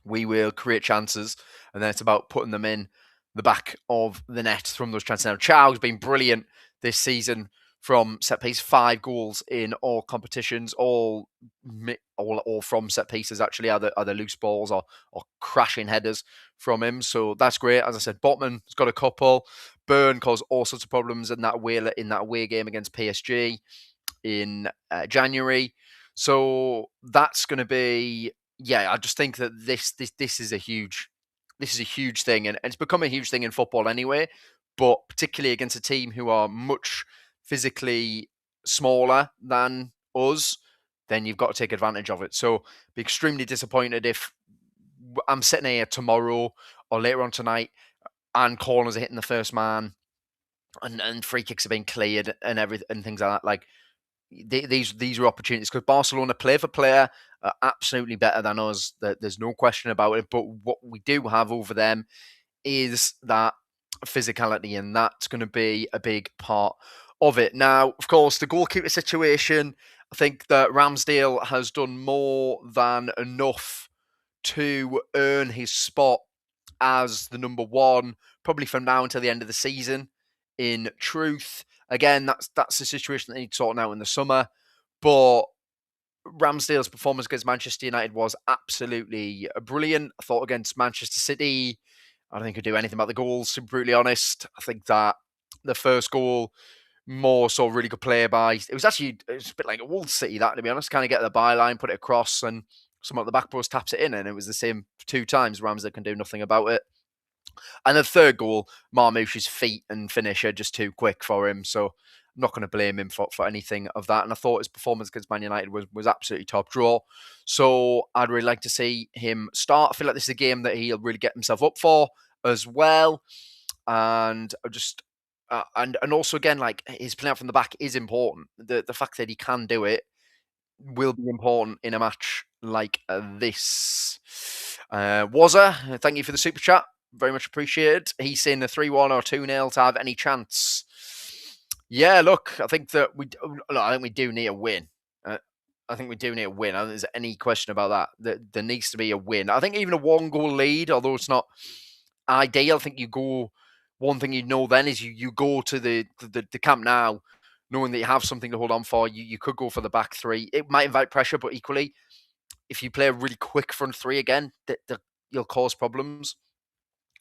we will create chances, and then it's about putting them in the back of the net from those chances. Now, Chow's been brilliant this season from set piece, 5 goals in all competitions, all from set pieces, actually, either loose balls or crashing headers from him. So that's great. As I said, Botman's got a couple. Burn caused all sorts of problems in that away game against PSG in January. So that's going to be, yeah, I just think that this is a huge thing, and it's become a huge thing in football anyway, but particularly against a team who are much physically smaller than us, then you've got to take advantage of it. So be extremely disappointed if I'm sitting here tomorrow or later on tonight and corners are hitting the first man and free kicks are being cleared and everything and things like that. Like, these are opportunities, because Barcelona, player for player, are absolutely better than us. There's no question about it. But what we do have over them is that physicality, and that's going to be a big part of it. Now, of course, the goalkeeper situation, I think that Ramsdale has done more than enough to earn his spot as the number 1, probably from now until the end of the season. In truth, Again, that's a situation that they need sorting out in the summer. But Ramsdale's performance against Manchester United was absolutely brilliant. I thought against Manchester City, I don't think he could do anything about the goals, to be brutally honest. I think that the first goal, more so really good play by. It was a bit like a Wolves City, that, to be honest. Kind of get the byline, put it across, and someone at the back post taps it in, and it was the same 2 times. Ramsdale can do nothing about it. And the third goal, Marmoush's feet and finish are just too quick for him. So I'm not going to blame him for anything of that. And I thought his performance against Man United was absolutely top draw. So I'd really like to see him start. I feel like this is a game that he'll really get himself up for as well. And I just and also again, like, his playing out from the back is important. The fact that he can do it will be important in a match like this. Wazza, thank you for the super chat. Very much appreciated. He's saying a 3-1 or 2-0 to have any chance. Yeah, look, I think that we do need a win. I think we do need a win. I don't think there's any question about that. There needs to be a win. I think even a 1-goal lead, although it's not ideal, I think you go. One thing you know then is you go to the Camp Nou knowing that you have something to hold on for. You could go for the back three. It might invite pressure, but equally, if you play a really quick front three again, you'll cause problems.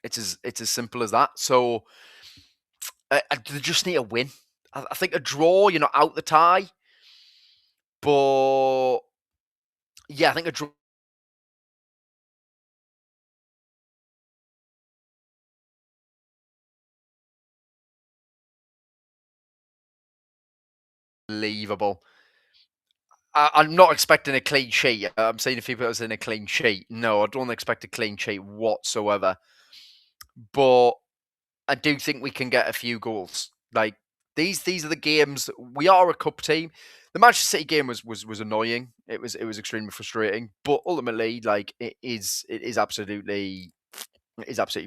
It's as simple as that. So they just need a win. I think a draw, you're not out the tie. But yeah, I think a draw. Unbelievable. I'm not expecting a clean sheet. I'm seeing a few people saying a clean sheet. No, I don't expect a clean sheet whatsoever. But I do think we can get a few goals. Like, these are the games. We are a cup team. The Manchester City game was annoying. It was extremely frustrating. But ultimately, like, it is absolutely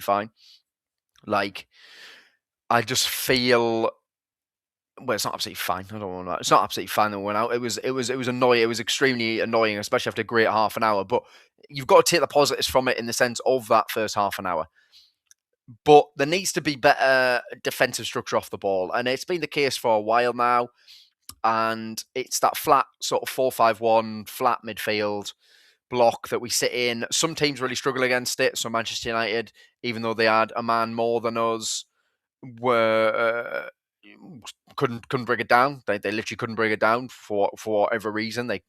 fine. Like, I just feel. Well, it's not absolutely fine. I don't want that. It's not absolutely fine that we went out. It was annoying. It was extremely annoying, especially after a great half an hour. But you've got to take the positives from it in the sense of that first half an hour. But there needs to be better defensive structure off the ball. And it's been the case for a while now. And it's that flat sort of 4-5-1, flat midfield block that we sit in. Some teams really struggle against it. So Manchester United, even though they had a man more than us, were couldn't bring it down. They literally couldn't bring it down for whatever reason. They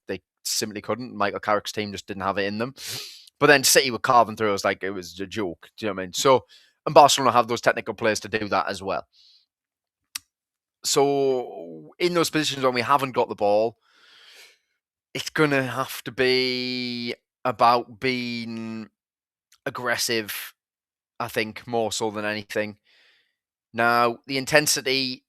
simply couldn't. Michael Carrick's team just didn't have it in them. But then City were carving through us like it was a joke. Do you know what I mean? So, and Barcelona have those technical players to do that as well. So in those positions when we haven't got the ball, it's going to have to be about being aggressive, I think, more so than anything. Now, the intensity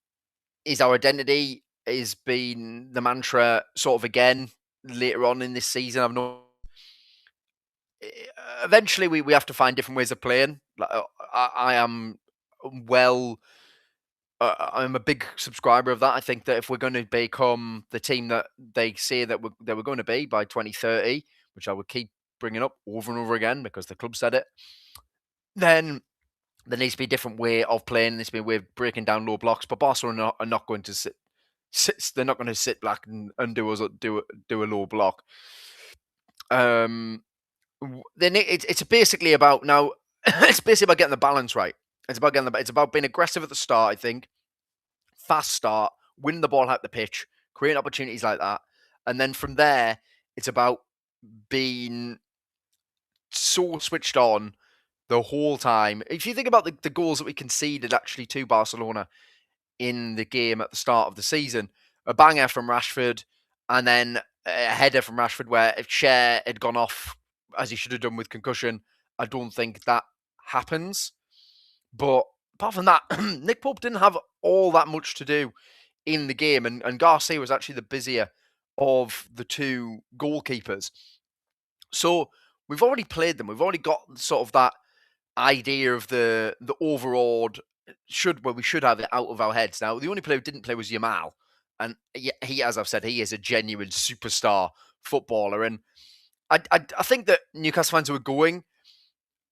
is our identity, is been the mantra sort of again later on in this season. I've known eventually we have to find different ways of playing. Like, I am well. I'm a big subscriber of that. I think that if we're going to become the team that they say that we're going to be by 2030, which I would keep bringing up over and over again because the club said it, then there needs to be a different way of playing. There needs to be a way of breaking down low blocks. But Barcelona are not going to sit. They're not going to sit back and do a low block. Then it's basically about now. It's basically about getting the balance right. It's about being aggressive at the start. I think fast start, winning the ball out the pitch, creating opportunities like that, and then from there, it's about being so switched on the whole time. If you think about the goals that we conceded actually to Barcelona in the game at the start of the season, a banger from Rashford, and then a header from Rashford where if Cher had gone off as he should have done with concussion, I don't think that happens. But apart from that, Nick Pope didn't have all that much to do in the game, and Garcia was actually the busier of the two goalkeepers. So we've already played them. We've already got sort of that idea of the overawed we should have it out of our heads. Now, the only player who didn't play was Yamal, and he, as I've said, he is a genuine superstar footballer. And I think that Newcastle fans who are going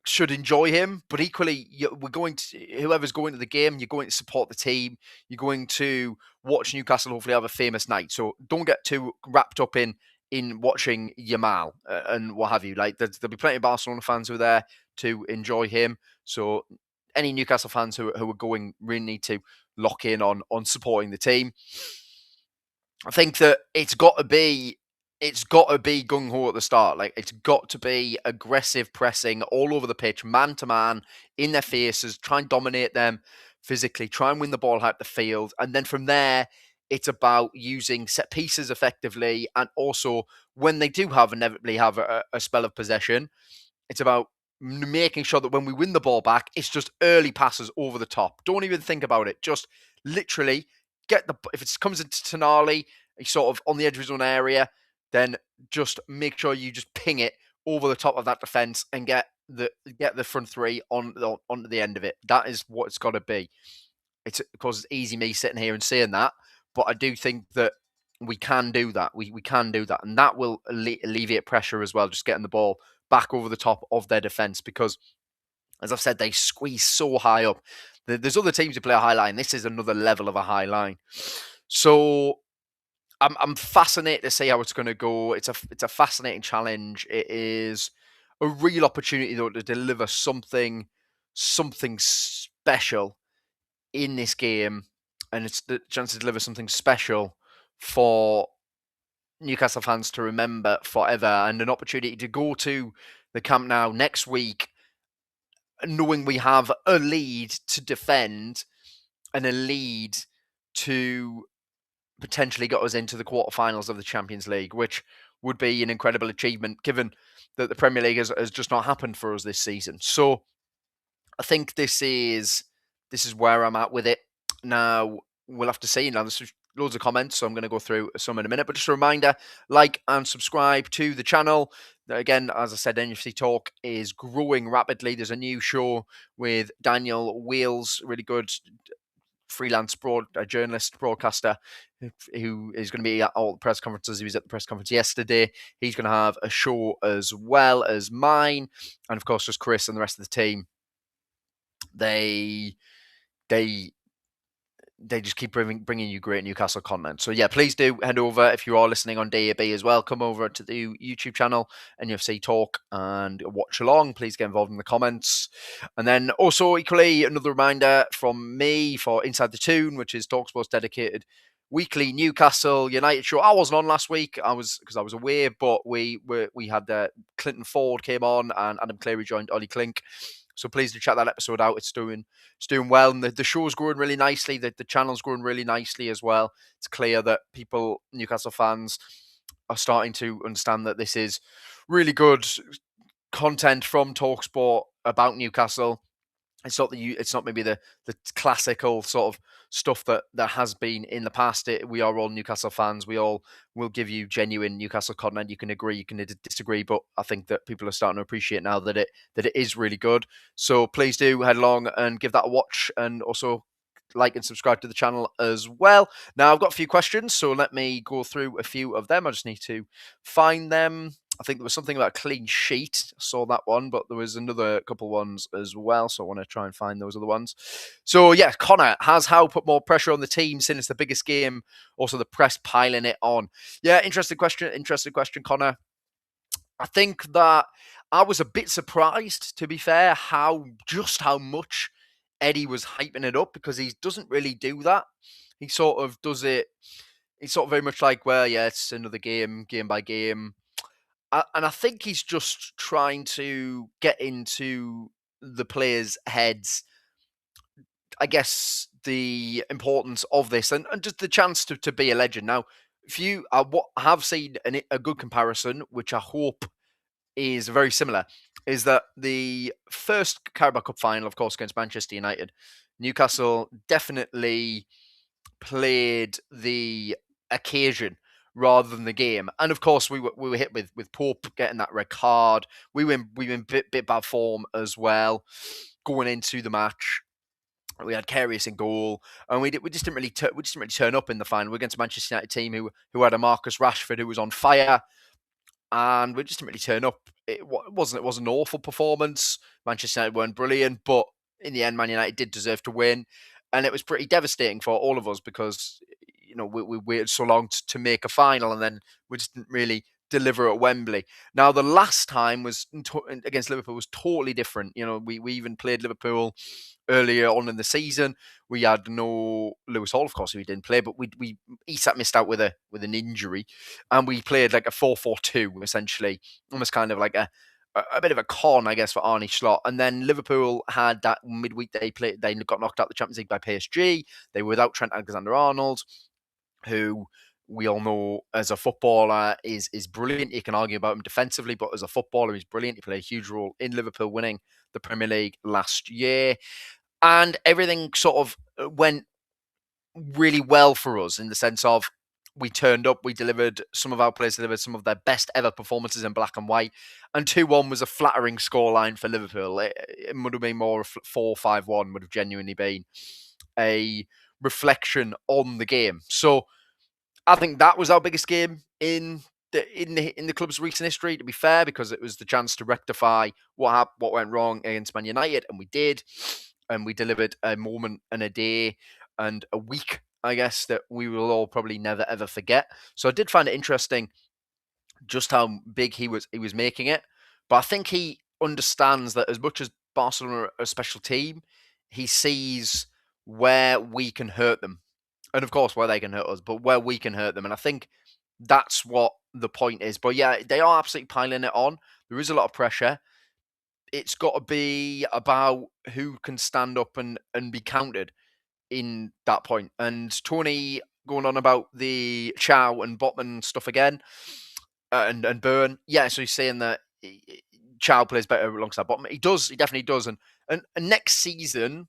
should enjoy him, but equally, we're going to whoever's going to the game, you're going to support the team. You're going to watch Newcastle hopefully have a famous night. So don't get too wrapped up in watching Yamal and what have you. Like there'll be plenty of Barcelona fans who are there to enjoy him. So any Newcastle fans who are going really need to lock in on supporting the team. I think that it's got to be gung ho at the start. Like it's got to be aggressive pressing all over the pitch, man to man, in their faces, try and dominate them physically, try and win the ball out the field, and then from there, it's about using set pieces effectively, and also when they do inevitably have a spell of possession, it's about making sure that when we win the ball back, it's just early passes over the top. Don't even think about it. Just literally if it comes into Tonali, he's sort of on the edge of his own area, then just make sure you just ping it over the top of that defense and get the front three onto the end of it. That is what it's got to be. Of course, it's easy me sitting here and saying that, but I do think that we can do that. We can do that, and that will alleviate pressure as well. Just getting the ball back over the top of their defense, because, as I've said, they squeeze so high up. There's other teams who play a high line. This is another level of a high line. So I'm fascinated to see how it's going to go. It's a fascinating challenge. It is a real opportunity though to deliver something special in this game, and it's the chance to deliver something special for Newcastle fans to remember forever, and an opportunity to go to the Camp Nou next week knowing we have a lead to defend and a lead to potentially get us into the quarterfinals of the Champions League, which would be an incredible achievement given that the Premier League has just not happened for us this season. So I think this is where I'm at with it. Now, we'll have to see. Now, there's loads of comments, so I'm going to go through some in a minute. But just a reminder, like and subscribe to the channel. Again, as I said, NUFC Talk is growing rapidly. There's a new show with Daniel Wales, really good freelance journalist, broadcaster, who is going to be at all the press conferences. He was at the press conference yesterday. He's going to have a show as well as mine. And of course, just Chris and the rest of the team. They just keep bringing you great Newcastle content. So yeah, please do head over if you are listening on DAB as well. Come over to the YouTube channel, NUFC Talk, and watch along. Please get involved in the comments. And then also equally another reminder from me for Inside the Toon, which is TalkSport's dedicated weekly Newcastle United show. I wasn't on last week. Because I was away, but we had Clinton Ford came on and Adam Cleary joined Ollie Klink. So please do check that episode out. It's doing well, and the show's growing really nicely. The channel's growing really nicely as well. It's clear that Newcastle fans, are starting to understand that this is really good content from TalkSport about Newcastle. It's not maybe the classical sort of stuff that has been in the past. We are all Newcastle fans. We all will give you genuine Newcastle content. You can agree, you can disagree, but I think that people are starting to appreciate now that it is really good. So please do head along and give that a watch, and also like and subscribe to the channel as well. Now, I've got a few questions, so let me go through a few of them. I just need to find them. I think there was something about a clean sheet. I saw that one, but there was another couple ones as well, so I want to try and find those other ones. So, yeah, Connor, has Howe put more pressure on the team since it's the biggest game? Also, the press piling it on. Yeah, interesting question, Connor. I think that I was a bit surprised, to be fair, how much Eddie was hyping it up, because he doesn't really do that. He sort of does it. He's sort of very much like, well, yeah, it's another game by game. And I think he's just trying to get into the players' heads, I guess, the importance of this and just the chance to be a legend. Now, if you have seen a good comparison, which I hope is very similar, is that the first Carabao Cup final, of course, against Manchester United, Newcastle definitely played the occasion rather than the game. And of course, we were hit with Pope getting that red card. We were in bit bad form as well going into the match. We had Karius in goal, and we just didn't really turn up in the final. We're against a Manchester United team who had a Marcus Rashford who was on fire, and we just didn't really turn up it wasn't an awful performance. Manchester United weren't brilliant, but in the end, Man United did deserve to win, and it was pretty devastating for all of us because we waited so long to make a final, and then we just didn't really deliver at Wembley. Now, the last time was against Liverpool was totally different. We even played Liverpool earlier on in the season. We had no Lewis Hall, of course, who didn't play, but Isak missed out with an injury, and we played like a 4-4-2 essentially, almost kind of like a bit of a con, I guess, for Arne Slot. And then Liverpool had that midweek they got knocked out the Champions League by PSG. They were without Trent Alexander-Arnold, who we all know as a footballer is brilliant. You can argue about him defensively, but as a footballer, he's brilliant. He played a huge role in Liverpool winning the Premier League last year. And everything sort of went really well for us in the sense of we turned up, we delivered, some of our players delivered some of their best ever performances in black and white. And 2-1 was a flattering scoreline for Liverpool. It would have been more 4-5-1, would have genuinely been a reflection on the game. So I think that was our biggest game in the club's recent history, to be fair, because it was the chance to rectify what went wrong against Man United, and we did. And we delivered a moment and a day and a week, I guess, that we will all probably never, ever forget. So I did find it interesting just how big he was making it. But I think he understands that as much as Barcelona are a special team, he sees where we can hurt them. And of course, where they can hurt us, but where we can hurt them. And I think that's what the point is. But yeah, they are absolutely piling it on. There is a lot of pressure. It's got to be about who can stand up and be counted in that point. And Tony going on about the Chow and Botman stuff again, and Burn. Yeah, so he's saying that Chow plays better alongside Botman. He does. He definitely does. And next season,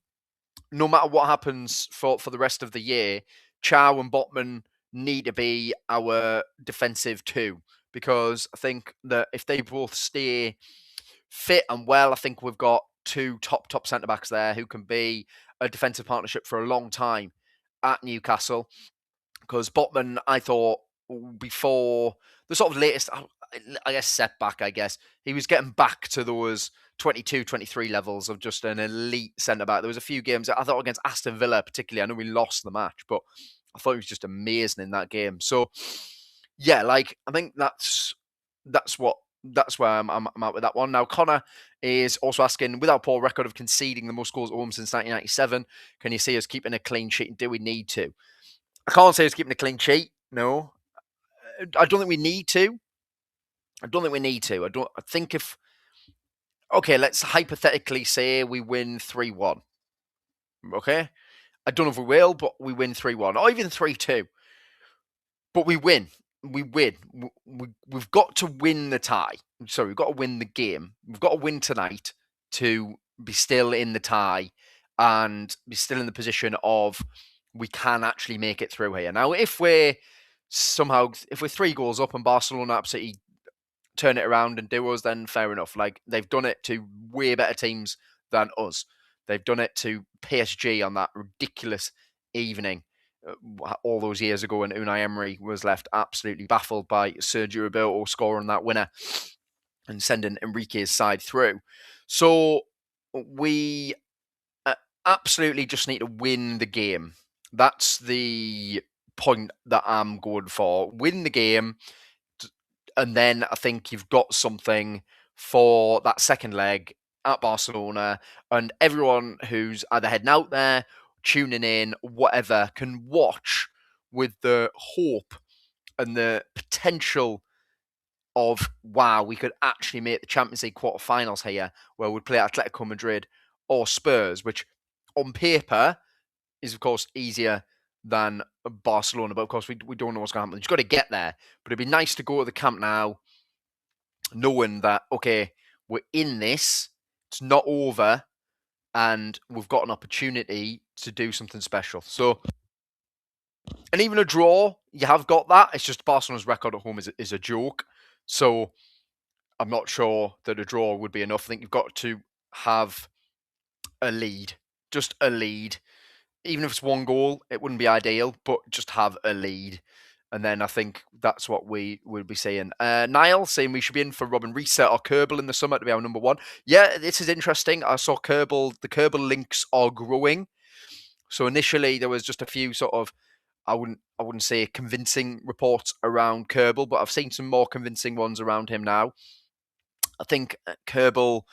no matter what happens for the rest of the year, Chow and Botman need to be our defensive two, because I think that if they both stay fit and well, I think we've got two top centre-backs there who can be a defensive partnership for a long time at Newcastle. Because Botman, I thought, before the sort of latest, I guess, setback, he was getting back to those 22, 23 levels of just an elite centre-back. There was a few games, I thought, against Aston Villa particularly. I know we lost the match, but I thought he was just amazing in that game. So, yeah, I think that's where I'm at with that one. Now, Connor is also asking, with our poor record of conceding the most goals at home since 1997, can you see us keeping a clean sheet, and do we need to? I can't say us keeping a clean sheet, no. I don't think we need to. I think if... Okay, let's hypothetically say we win 3-1. Okay? I don't know if we will, but we win 3-1, or even 3-2. But we win. We've got to win the tie. Sorry, we've got to win the game. We've got to win tonight to be still in the tie and be still in the position of we can actually make it through here. Now, if we're 3 goals up and Barcelona absolutely turn it around and do us, then fair enough. They've done it to way better teams than us. They've done it to PSG on that ridiculous evening all those years ago when Unai Emery was left absolutely baffled by Sergio Roberto scoring that winner and sending Enrique's side through. So we absolutely just need to win the game. That's the point that I'm going for. Win the game, and then I think you've got something for that second leg at Barcelona, and everyone who's either heading out there, tuning in, whatever, can watch with the hope and the potential of, wow, we could actually make the Champions League quarterfinals here, where we'd play Atletico Madrid or Spurs, which on paper is, of course, easier than Barcelona. But, of course, we don't know what's going to happen. You've got to get there. But it'd be nice to go to the camp now knowing that, okay, we're in this, it's not over, and we've got an opportunity to do something special. So, and even a draw, you have got that. It's just Barcelona's record at home is a joke. So I'm not sure that a draw would be enough. I think you've got to have a lead. Just a lead. Even if it's 1 goal, it wouldn't be ideal, but just have a lead. And then I think that's what we will be saying. Niall saying we should be in for Robin Reset or Kerbal in the summer to be our number one. Yeah, this is interesting. I saw Kerbal. The Kerbal links are growing. So initially there was just a few sort of, I wouldn't say convincing reports around Kerbal, but I've seen some more convincing ones around him now. I think Kerbal,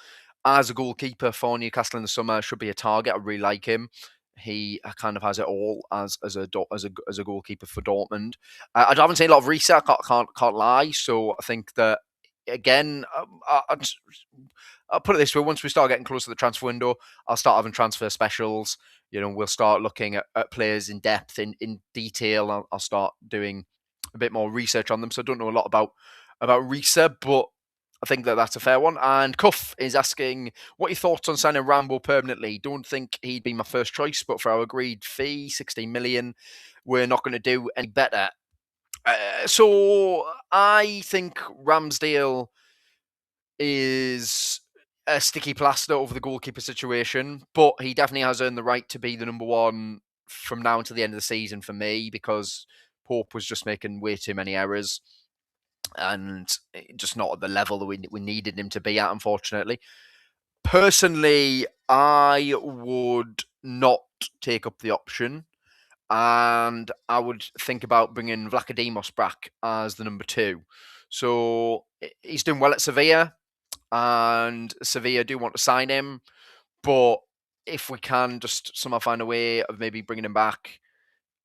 as a goalkeeper for Newcastle in the summer, should be a target. I really like him. He kind of has it all as a goalkeeper for Dortmund. I haven't seen a lot of reset. Can't lie. So I think that again, I'll put it this way: once we start getting close to the transfer window, I'll start having transfer specials. We'll start looking at players in depth, in detail. I'll start doing a bit more research on them. So I don't know a lot about reset, but I think that's a fair one. And Cuff is asking, what are your thoughts on signing Rambo permanently? Don't think he'd be my first choice, but for our agreed fee, 16 million, we're not going to do any better. So I think Ramsdale is a sticky plaster over the goalkeeper situation, but he definitely has earned the right to be the number one from now until the end of the season for me, because Pope was just making way too many errors and just not at the level that we needed him to be at, unfortunately. Personally, I would not take up the option, and I would think about bringing Vlachodimos back as the number two. So he's doing well at Sevilla, and Sevilla do want to sign him, but if we can just somehow find a way of maybe bringing him back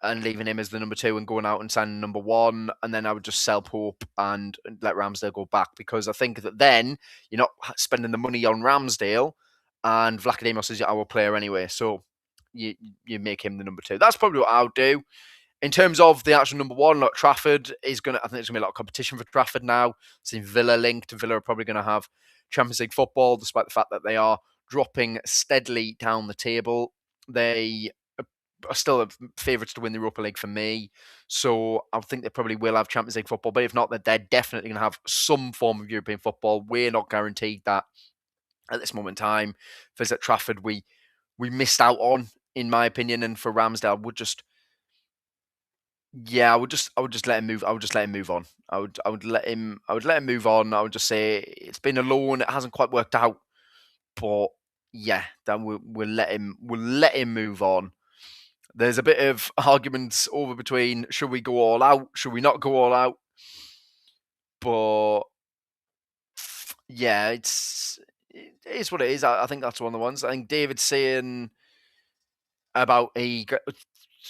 and leaving him as the number two and going out and signing number one, and then I would just sell Pope and let Ramsdale go back, because I think that then you're not spending the money on Ramsdale, and Vlachodimos is our player anyway, so you make him the number two. That's probably what I would do. In terms of the actual number one, look, Trafford is going to, I think there's going to be a lot of competition for Trafford now. Seeing Villa linked. Villa are probably going to have Champions League football, despite the fact that they are dropping steadily down the table. They are still favourites to win the Europa League for me. So I think they probably will have Champions League football. But if not, they're definitely going to have some form of European football. We're not guaranteed that at this moment in time. Visit Trafford, we missed out on, in my opinion. And for Ramsdale, I would just let him move. I would just let him move on. I would let him move on. I would just say it's been a loan. It hasn't quite worked out, but yeah, then we'll let him move on. There's a bit of arguments over between should we go all out, should we not go all out, but yeah, it is what it is. I think that's one of the ones. I think David's saying about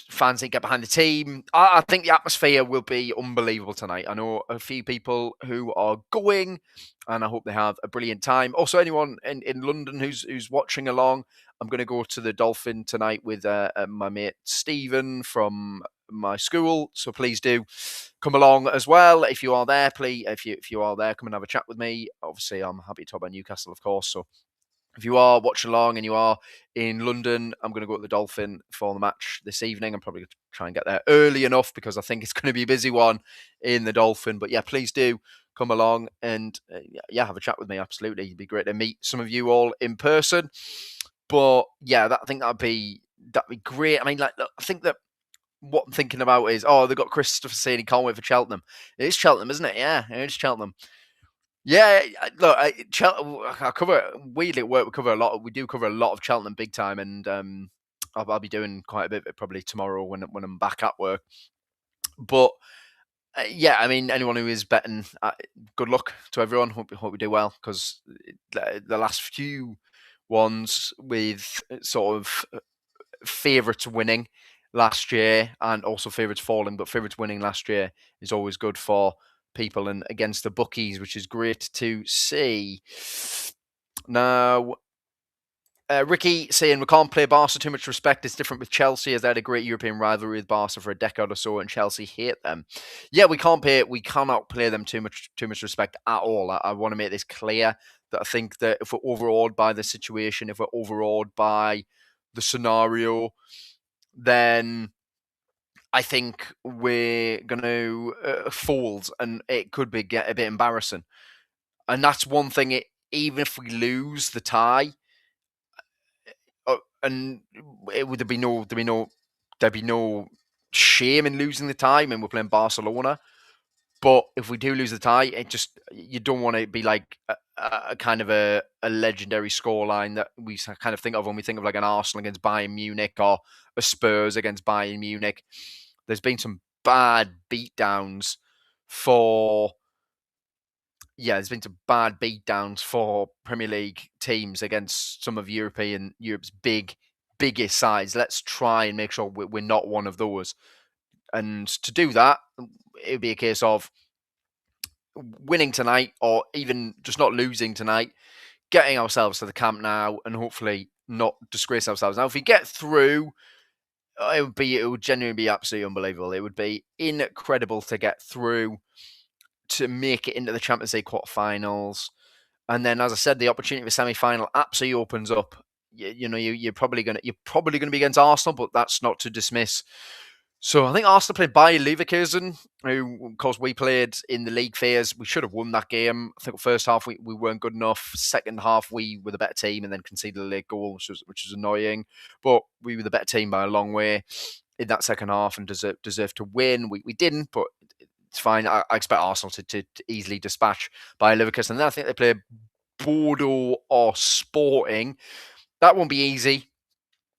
fans that get behind the team. I think the atmosphere will be unbelievable tonight. I know a few people who are going, and I hope they have a brilliant time. Also, anyone in London who's watching along, I'm going to go to the Dolphin tonight with my mate Stephen from my school. So please do come along as well. If you are there, please, if you are there, come and have a chat with me. Obviously, I'm happy to talk about Newcastle, of course. So if you are watching along and you are in London, I'm going to go to the Dolphin for the match this evening. I'm probably going to try and get there early enough, because I think it's going to be a busy one in the Dolphin. But yeah, please do come along and have a chat with me. Absolutely. It'd be great to meet some of you all in person. But yeah, I think that'd be great. I mean, look, I think that what I'm thinking about is, they've got Christopher saying he can't wait for Cheltenham. It is Cheltenham, isn't it? Yeah, it is Cheltenham. Yeah, look, I cover, weirdly at work, we do cover a lot of Cheltenham big time, and I'll be doing quite a bit of it probably tomorrow when I'm back at work. But yeah, I mean, anyone who is betting, good luck to everyone. Hope we do well, because the last few ones with sort of favourites winning last year and also favourites falling, but favourites winning last year is always good for people and against the bookies, which is great to see. Now, Ricky saying we can't play Barca too much respect. It's different with Chelsea, as they had a great European rivalry with Barca for a decade or so, and Chelsea hate them. Yeah, we cannot play them too much respect at all. I want to make this clear, that I think that if we're overawed by the situation, if we're overawed by the scenario, then I think we're going to fold, and it could get a bit embarrassing. And that's one thing. Even if we lose the tie, and there'd be no shame in losing the tie. I mean, we're playing Barcelona. But if we do lose the tie, you don't want to be like a kind of a legendary scoreline that we kind of think of when we think of like an Arsenal against Bayern Munich or a Spurs against Bayern Munich. There's been some bad beatdowns for Premier League teams against some of Europe's biggest sides. Let's try and make sure we're not one of those. And to do that, it would be a case of winning tonight, or even just not losing tonight, getting ourselves to the camp now, and hopefully not disgrace ourselves. Now, if we get through, it would genuinely be absolutely unbelievable. It would be incredible to get through, to make it into the Champions League quarterfinals, and then, as I said, the opportunity for semi-final absolutely opens up. You're probably going to be against Arsenal, but that's not to dismiss. So I think Arsenal played Bayer Leverkusen, who, of course, we played in the league phase. We should have won that game. I think the first half we weren't good enough. Second half we were the better team and then conceded a late goal, which was annoying. But we were the better team by a long way in that second half and deserved to win. We didn't, but it's fine. I expect Arsenal to easily dispatch Bayer Leverkusen. And then I think they play Bordeaux or Sporting. That won't be easy.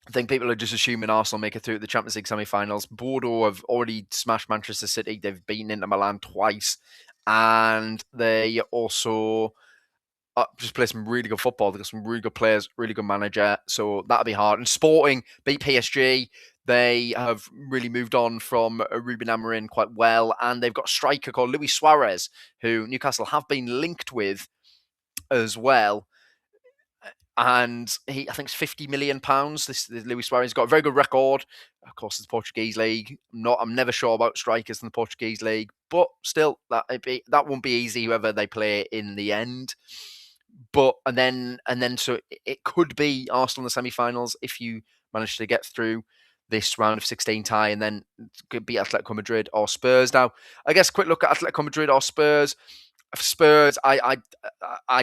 I think people are just assuming Arsenal make it through the Champions League semi-finals. Bordeaux have already smashed Manchester City. They've beaten Inter Milan twice. And they also just play some really good football. They've got some really good players, really good manager. So that'll be hard. And Sporting beat PSG. They have really moved on from Ruben Amorim quite well. And they've got a striker called Luis Suarez, who Newcastle have been linked with as well. And I think it's £50 million. This Luis Suarez got a very good record. Of course, it's the Portuguese league. I'm never sure about strikers in the Portuguese league, but still, that won't be easy. Whoever they play in the end. But and then so it could be Arsenal in the semi-finals if you manage to get through this round of 16 tie, and then could be Atletico Madrid or Spurs. Now, I guess a quick look at Atletico Madrid or Spurs. Spurs, I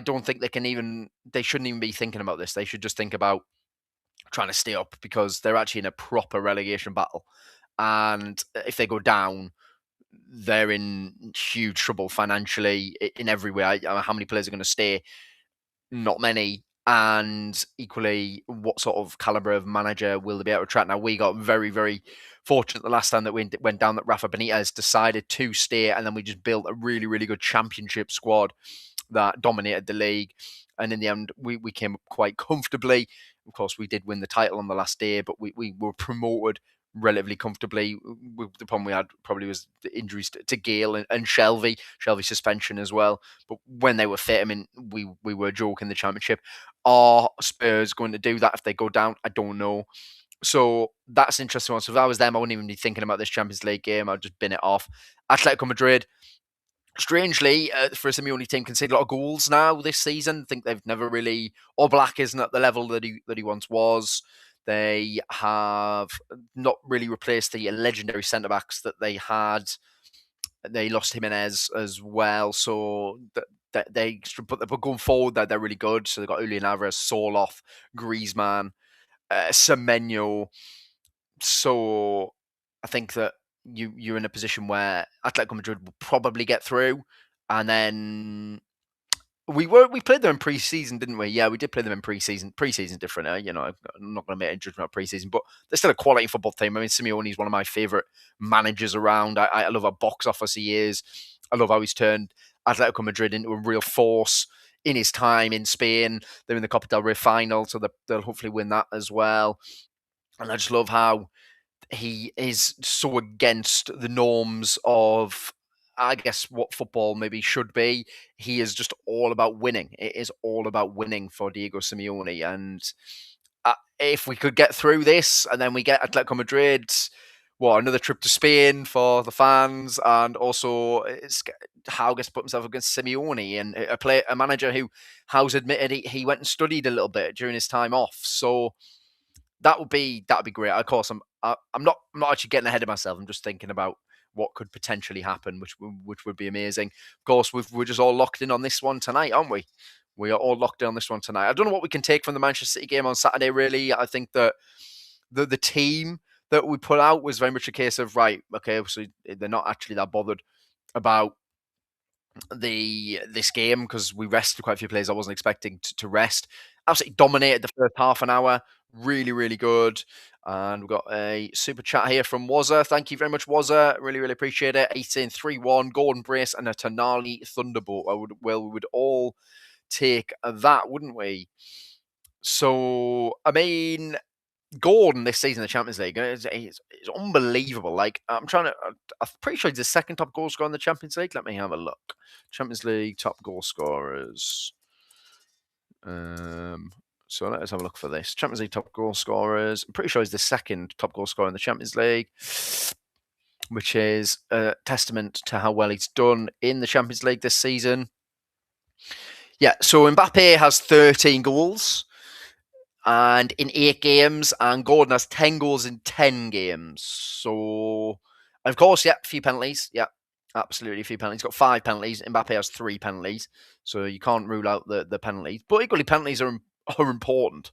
don't think they shouldn't even be thinking about this. They should just think about trying to stay up, because they're actually in a proper relegation battle. And if they go down, they're in huge trouble financially in every way. How many players are going to stay? Not many. And equally, what sort of caliber of manager will they be able to attract? Now, we got very, very fortunate the last time that we went down that Rafa Benitez decided to stay, and then we just built a really, really good championship squad that dominated the league. And in the end, we came up quite comfortably. Of course, we did win the title on the last day, but we were promoted relatively comfortably. The problem we had probably was the injuries to Gale and Shelvey suspension as well. But when they were fit, I mean, we were a joke in the championship. Are Spurs going to do that if they go down? I don't know. So that's an interesting one. So if I was them, I wouldn't even be thinking about this Champions League game. I'd just bin it off. Atletico Madrid, strangely, for a Simeone team, conceded a lot of goals now this season. I think they've never really... Oblak isn't at the level that he once was. They have not really replaced the legendary centre-backs that they had. They lost Jimenez as well. So but going forward, they're really good. So they've got Julian Alvarez, Soloth, Griezmann, Semenyo. So I think that you're in a position where Atletico Madrid will probably get through. And then we played them in pre-season, didn't we? Yeah, we did play them in pre-season. Pre-season's different, I'm not going to make a judgment about pre-season, but they're still a quality football team. I mean, Simeone is one of my favourite managers around. I love how box office he is. I love how he's turned Atletico Madrid into a real force in his time in Spain. They're in the Copa del Rey final, so they'll hopefully win that as well. And I just love how he is so against the norms of, I guess, what football maybe should be. He is just all about winning. It is all about winning for Diego Simeone. And if we could get through this, and then we get Atletico Madrid, another trip to Spain for the fans, and also Howe gets to put himself against Simeone, and a manager who Howe's admitted he went and studied a little bit during his time off. So that'd be great. Of course, I'm not actually getting ahead of myself. I'm just thinking about what could potentially happen, which would be amazing. Of course, we're just all locked in on this one tonight, aren't we? We are all locked in on this one tonight. I don't know what we can take from the Manchester City game on Saturday, really. I think that the team that we put out was very much a case of, right, okay, so they're not actually that bothered about this game because we rested quite a few players I wasn't expecting to rest. Absolutely dominated the first half an hour. Really, really good. And we've got a super chat here from Wazza. Thank you very much, Wazza. Really, really appreciate it. 18-3-1, Gordon Brace and a Tonali Thunderbolt. We would all take that, wouldn't we? So, I mean, Gordon this season in the Champions League is unbelievable. Like, I'm pretty sure he's the second top goal scorer in the Champions League. Let me have a look. Champions League top goal scorers. So let's have a look for this. Champions League top goal scorers. I'm pretty sure he's the second top goal scorer in the Champions League, which is a testament to how well he's done in the Champions League this season. Yeah, so Mbappe has 13 goals and in 8 games, and Gordon has 10 goals in 10 games. So, and of course, yeah, a few penalties. Yeah, absolutely a few penalties. He's got 5 penalties. Mbappe has 3 penalties. So you can't rule out the penalties. But equally, penalties are important.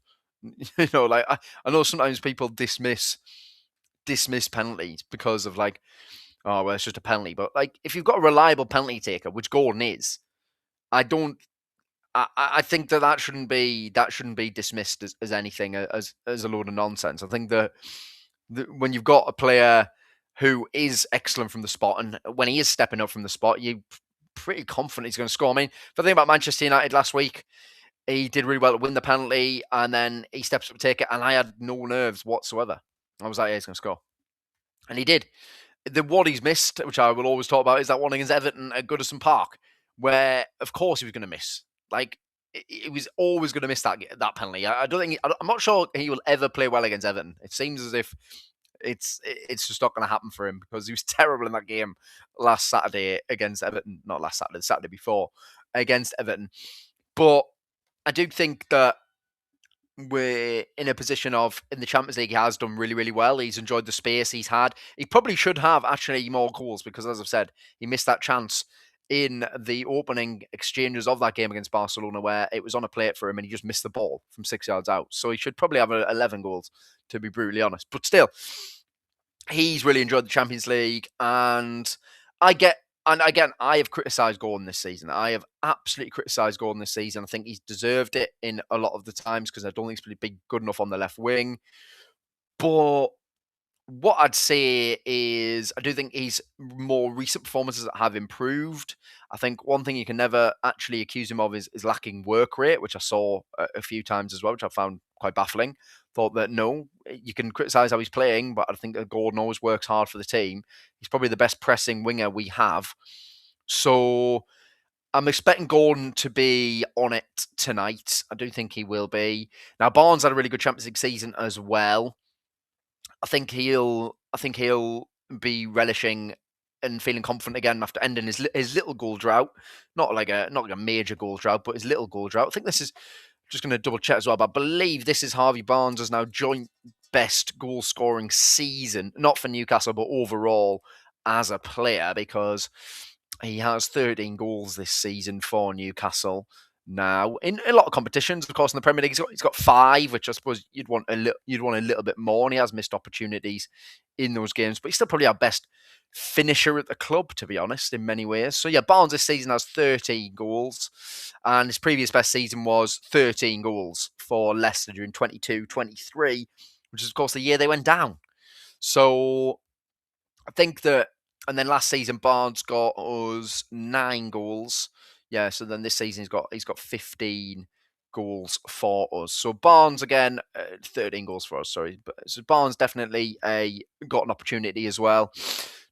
You know, like I know sometimes people dismiss penalties because of like, oh, well, it's just a penalty. But like, if you've got a reliable penalty taker, which Gordon is, I think that shouldn't be dismissed as anything as a load of nonsense. I think that when you've got a player who is excellent from the spot, and when he is stepping up from the spot, you're pretty confident he's going to score. I mean, the thing about Manchester United last week, he did really well to win the penalty, and then he steps up to take it, and I had no nerves whatsoever. I was like, yeah, he's going to score. And he did. What he's missed, which I will always talk about, is that one against Everton at Goodison Park, where, of course, he was going to miss. Like, he was always going to miss that penalty. I'm not sure he will ever play well against Everton. It seems as if it's just not going to happen for him because he was terrible in that game last Saturday against Everton. Not last Saturday, the Saturday before against Everton. But I do think that we're in a position of, in the Champions League, he has done really, really well. He's enjoyed the space he's had. He probably should have actually more goals because, as I've said, he missed that chance in the opening exchanges of that game against Barcelona where it was on a plate for him and he just missed the ball from 6 yards out. So he should probably have 11 goals, to be brutally honest. But still, he's really enjoyed the Champions League. And again, I have criticised Gordon this season. I have absolutely criticised Gordon this season. I think he's deserved it in a lot of the times because I don't think he's really been good enough on the left wing. But what I'd say is I do think his more recent performances have improved. I think one thing you can never actually accuse him of is lacking work rate, which I saw a few times as well, which I found quite baffling. Thought that, no, you can criticise how he's playing, but I think that Gordon always works hard for the team. He's probably the best pressing winger we have. So I'm expecting Gordon to be on it tonight. I do think he will be. Now, Barnes had a really good Champions League season as well. I think he'll be relishing and feeling confident again after ending his little goal drought. Not like a major goal drought, but his little goal drought. I think this is, just going to double check as well, but I believe this is Harvey Barnes' now joint best goal scoring season, not for Newcastle, but overall as a player, because he has 13 goals this season for Newcastle. Now, in a lot of competitions, of course, in the Premier League, he's got 5, which I suppose you'd want a little bit more. And he has missed opportunities in those games, but he's still probably our best finisher at the club, to be honest, in many ways. So yeah, Barnes this season has 13 goals, and his previous best season was 13 goals for Leicester during 22-23, which is of course the year they went down. So I think that, and then last season Barnes got us 9 goals. Yeah, so then this season he's got 15 goals for us. So Barnes again, 13 goals for us. Sorry, but so Barnes definitely got an opportunity as well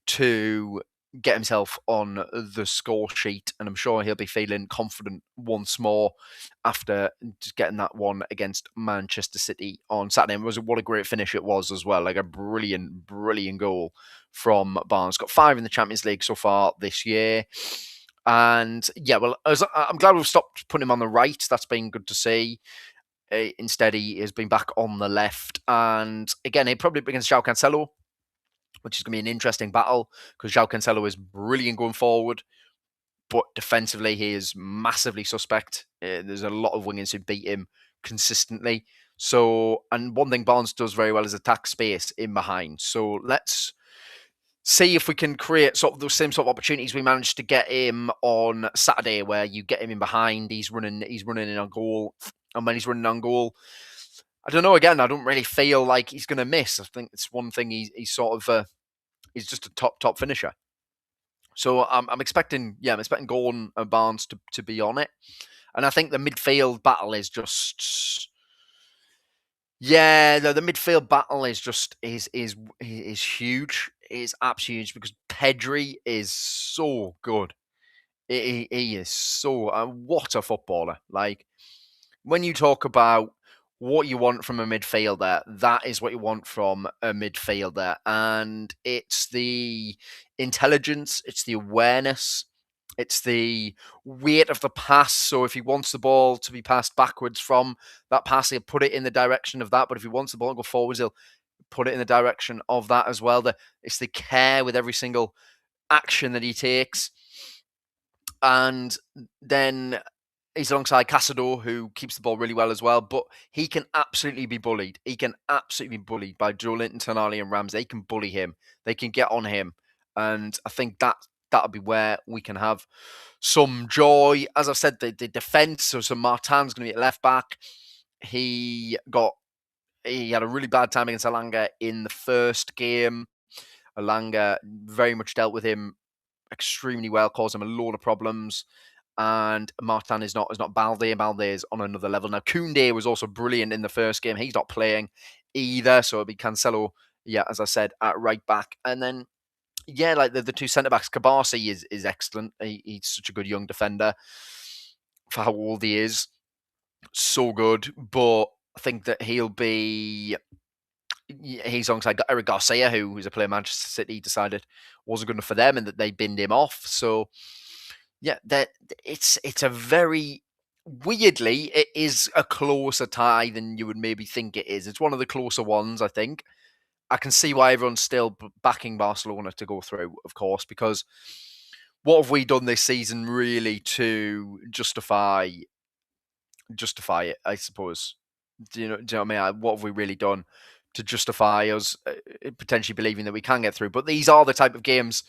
to get himself on the score sheet, and I'm sure he'll be feeling confident once more after just getting that one against Manchester City on Saturday. And what a great finish it was as well, like a brilliant goal from Barnes. Got 5 in the Champions League so far this year. And yeah, well, I'm glad we've stopped putting him on the right. That's been good to see. Instead, he has been back on the left. And again, he'll probably be against João Cancelo, which is going to be an interesting battle because João Cancelo is brilliant going forward, but defensively, he is massively suspect. There's a lot of wingers who beat him consistently. So, and one thing Barnes does very well is attack space in behind. So let's see if we can create sort of those same sort of opportunities we managed to get him on Saturday, where you get him in behind, he's running in on goal, and when he's running on goal, I don't know. Again, I don't really feel like he's going to miss. I think it's one thing he's sort of he's just a top finisher. So I'm expecting Gordon and Barnes to be on it, and I think the midfield battle is just. Yeah, the midfield battle is just is huge. Is absolutely huge because Pedri is so good. He is so what a footballer. Like when you talk about what you want from a midfielder, that is what you want from a midfielder, and it's the intelligence, it's the awareness, it's the weight of the pass. So if he wants the ball to be passed backwards from that pass, he'll put it in the direction of that. But if he wants the ball to go forwards, he'll put it in the direction of that as well. It's the care with every single action that he takes. And then he's alongside Casado, who keeps the ball really well as well. But he can absolutely be bullied. He can absolutely be bullied by Joe Linton, Tonali, and Ramsey. They can bully him. They can get on him. And I think that'll be where we can have some joy. As I've said, the defence. So Martin's going to be at left back. He had a really bad time against Alanga in the first game. Alanga very much dealt with him extremely well, caused him a load of problems. And Martin is not Balde. Balde is on another level. Now, Koundé was also brilliant in the first game. He's not playing either. So it'll be Cancelo, as I said, at right back. And then, like the two centre-backs, Kabasi is excellent. He's such a good young defender for how old he is. So good. But I think that he's alongside Eric Garcia, who is a player Manchester City decided wasn't good enough for them and that they binned him off. So, it's a very weirdly, it is a closer tie than you would maybe think it is. It's one of the closer ones, I think. I can see why everyone's still backing Barcelona to go through, of course, because what have we done this season really to justify it, I suppose? Do you know what I mean? What have we really done to justify us potentially believing that we can get through? But these are the type of games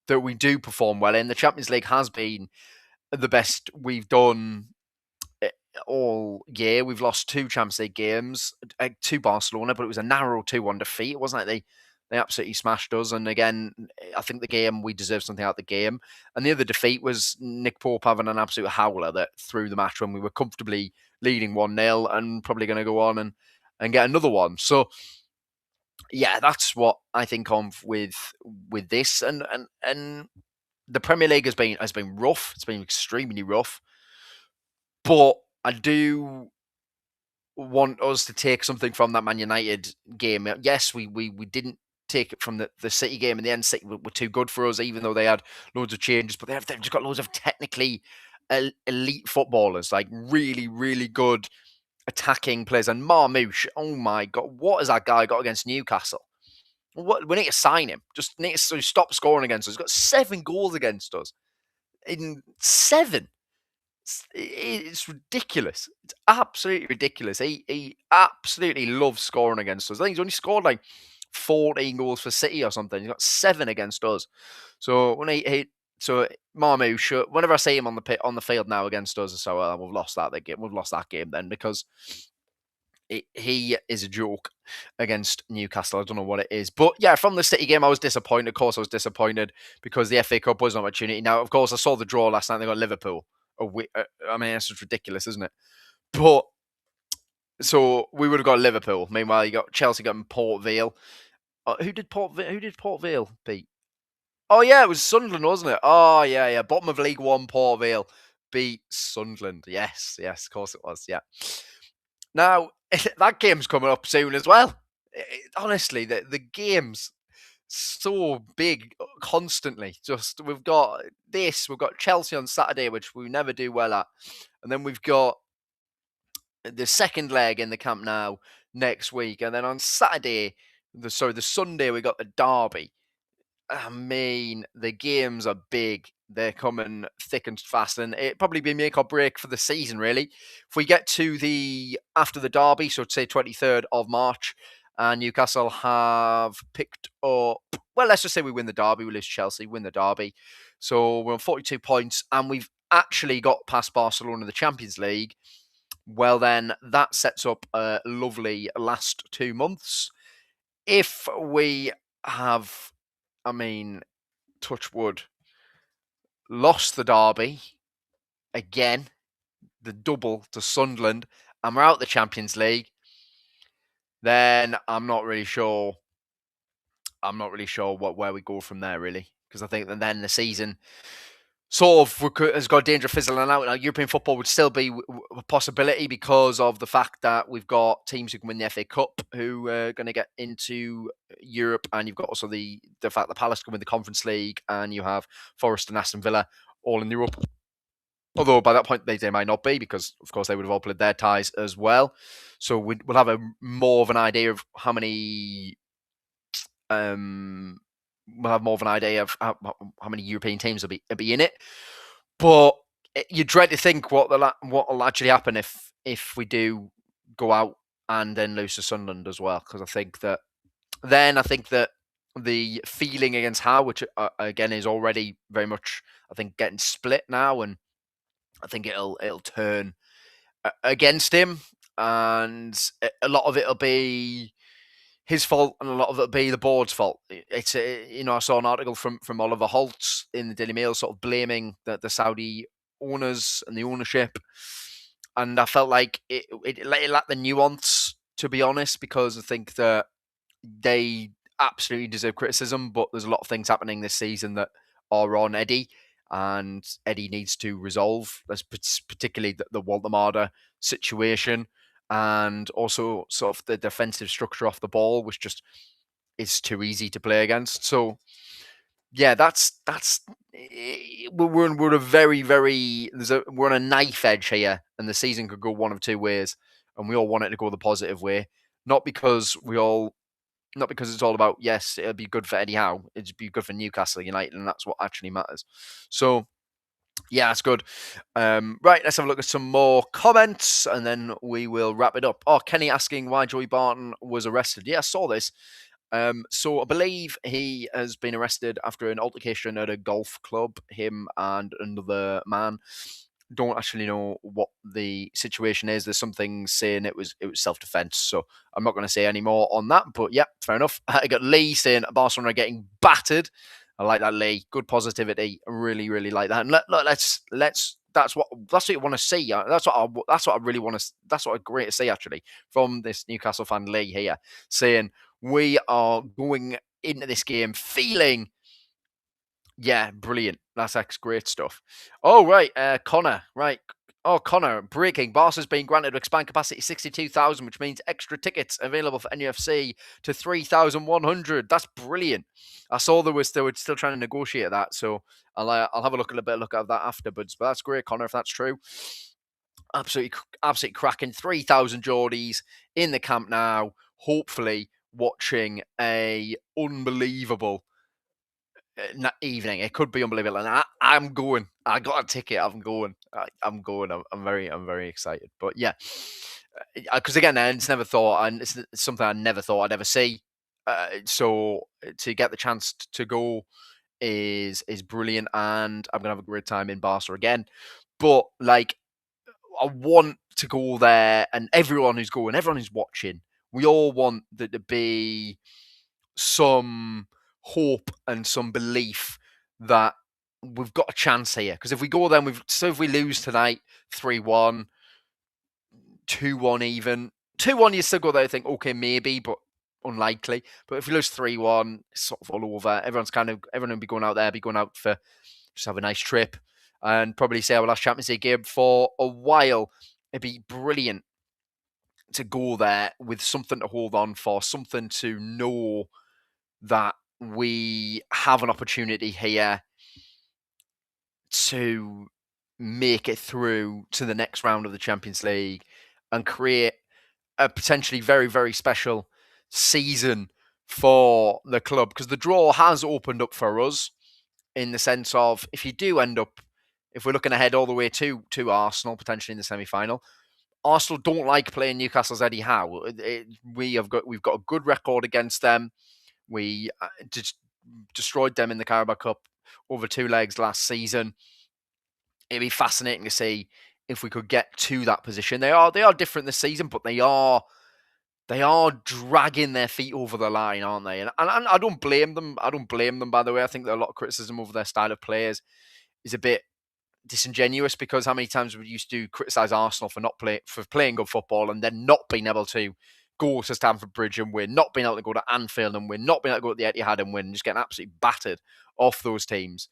that we do perform well in. The Champions League has been the best we've done all year. We've lost 2 Champions League games to Barcelona, but it was a narrow 2-1 defeat. It wasn't like they absolutely smashed us. And again, I think the game, we deserved something out of the game. And the other defeat was Nick Pope having an absolute howler that threw the match when we were comfortably leading 1-0 and probably going to go on and get another one. So, that's what I think of with this. And the Premier League has been rough. It's been extremely rough. But I do want us to take something from that Man United game. Yes, we didn't take it from the City game. In the end, City were too good for us, even though they had loads of changes. But they've just got loads of technically elite footballers, like really, really good attacking players. And Marmoush, oh my God, what has that guy got against Newcastle? We need to sign him. Just need to stop scoring against us. He's got 7 goals against us. In 7. It's ridiculous. It's absolutely ridiculous. He absolutely loves scoring against us. I think he's only scored like 14 goals for City or something. He's got 7 against us. So when Marmoush, whenever I see him on the field now against us, so we've lost that game. We've lost that game then because he is a joke against Newcastle. I don't know what it is. But from the City game, I was disappointed. Of course, I was disappointed because the FA Cup was an opportunity. Now, of course, I saw the draw last night. They got Liverpool. I mean, that's just ridiculous, isn't it? But so we would have got Liverpool. Meanwhile, you got Chelsea getting Port Vale. Who did Port Vale beat? Oh yeah, it was Sunderland, wasn't it? Oh yeah. Bottom of League One, Port Vale beat Sunderland. Yes, of course it was. Yeah. Now that game's coming up soon as well. Honestly, the game's so big constantly. Just we've got Chelsea on Saturday, which we never do well at, and then we've got the second leg in the Camp Nou next week, and then on Saturday, the Sunday we got the derby. I mean, the games are big. They're coming thick and fast, and it probably be make or break for the season, really. If we get to after the derby, so say 23rd of March, and Newcastle have picked up, well, let's just say we win the derby, we lose Chelsea, win the derby. So we're on 42 points, and we've actually got past Barcelona in the Champions League. Well, then that sets up a lovely last 2 months. If we have, I mean, touch wood, lost the derby again, the double to Sunderland, and we're out the Champions League, then I'm not really sure. Where we go from there, really, because I think that then the season sort of has got a danger of fizzling out. Now, European football would still be a possibility because of the fact that we've got teams who can win the FA Cup who are going to get into Europe, and you've got also the fact that Palace can win the Conference League, and you have Forest and Aston Villa all in Europe. Although by that point they might not be, because of course they would have all played their ties as well. So we'll have more of an idea of how many. We'll have more of an idea of how many European teams will be in it. But you dread to think what will actually happen if we do go out and then lose to Sunderland as well. Because I think that the feeling against Howe, which again is already very much, I think, getting split now, and I think it'll turn against him, and a lot of it'll be his fault, and a lot of it'll be the board's fault. It's I saw an article from Oliver Holtz in the Daily Mail, sort of blaming the Saudi owners and the ownership, and I felt like it lacked the nuance, to be honest, because I think that they absolutely deserve criticism, but there's a lot of things happening this season that are on Eddie, and Eddie needs to resolve, particularly the Waldemar situation, and also sort of the defensive structure off the ball, which just is too easy to play against. So yeah, we're a very, very we're on a knife edge here, and the season could go one of two ways, and we all want it to go the positive way, not because it's all about, yes, it'll be good for Eddie Howe, it'd be good for Newcastle United, and that's what actually matters. So yeah, that's good. Right, let's have a look at some more comments, and then we will wrap it up. Oh, Kenny asking why Joey Barton was arrested. Yeah, I saw this. So I believe he has been arrested after an altercation at a golf club. Him and another man. Don't actually know what the situation is. There's something saying it was self-defense, so I'm not going to say any more on that. But yeah, fair enough. I got Lee saying Barcelona are getting battered. I like that, Lee. Good positivity. I really, really like that. And let's. That's what you want to see. That's what I really want to. That's what I great to see, actually, from this Newcastle fan, Lee, here, saying we are going into this game feeling. Yeah, brilliant. That's great stuff. Oh, right. Connor. Right. Oh, Connor, breaking. Barca's been granted to expand capacity 62,000, which means extra tickets available for NUFC to 3,100. That's brilliant. I saw they were still trying to negotiate that, so I'll have a look at that afterwards. But that's great, Connor, if that's true. Absolutely cracking. 3,000 Geordies in the camp now, hopefully watching a unbelievable evening. It could be unbelievable, and I'm going. I got a ticket. I'm going. I'm going. I'm very excited. But yeah, because again, it's never thought, and it's something I never thought I'd ever see. So to get the chance to go is brilliant, and I'm gonna have a great time in Barca again. But like, I want to go there, and everyone who's going, everyone who's watching, we all want there to be some hope and some belief that we've got a chance here. Because if we go then, if we lose tonight 3-1, 2-1 even, 2-1, you still go there and think, okay, maybe, but unlikely. But if we lose 3-1, it's sort of all over. Everyone will be going out there, for just have a nice trip, and probably say our last Champions League game for a while. It'd be brilliant to go there with something to hold on for, something to know that we have an opportunity here to make it through to the next round of the Champions League and create a potentially very, very special season for the club, because the draw has opened up for us in the sense of if we're looking ahead all the way to Arsenal potentially in the semi-final. Arsenal don't like playing Newcastle's Eddie Howe. We've got a good record against them. We just destroyed them in the Carabao Cup over 2 legs last season. It'd be fascinating to see if we could get to that position. They are different this season, but they are dragging their feet over the line, aren't they? And I don't blame them. I don't blame them, by the way. I think that a lot of criticism over their style of players is a bit disingenuous, because how many times we used to criticise Arsenal for playing good football and then not being able to go to Stamford Bridge and win, not being able to go to Anfield and win, not being able to go to the Etihad and win, just getting absolutely battered off those teams.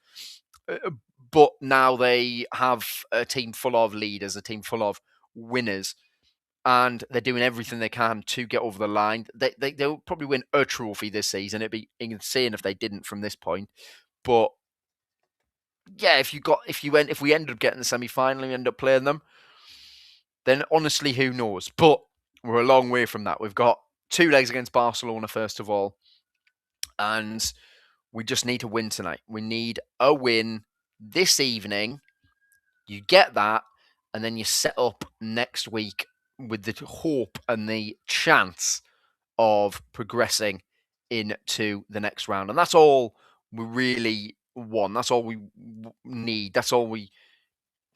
But now they have a team full of leaders, a team full of winners, and they're doing everything they can to get over the line. They'll probably win a trophy this season. It'd be insane if they didn't from this point. But yeah, if we end up getting the semi-final and we end up playing them, then honestly, who knows? But we're a long way from that. We've got 2 legs against Barcelona, first of all, and we just need to win tonight. We need a win this evening. You get that, and then you set up next week with the hope and the chance of progressing into the next round. And that's all we really want. That's all we need. That's all we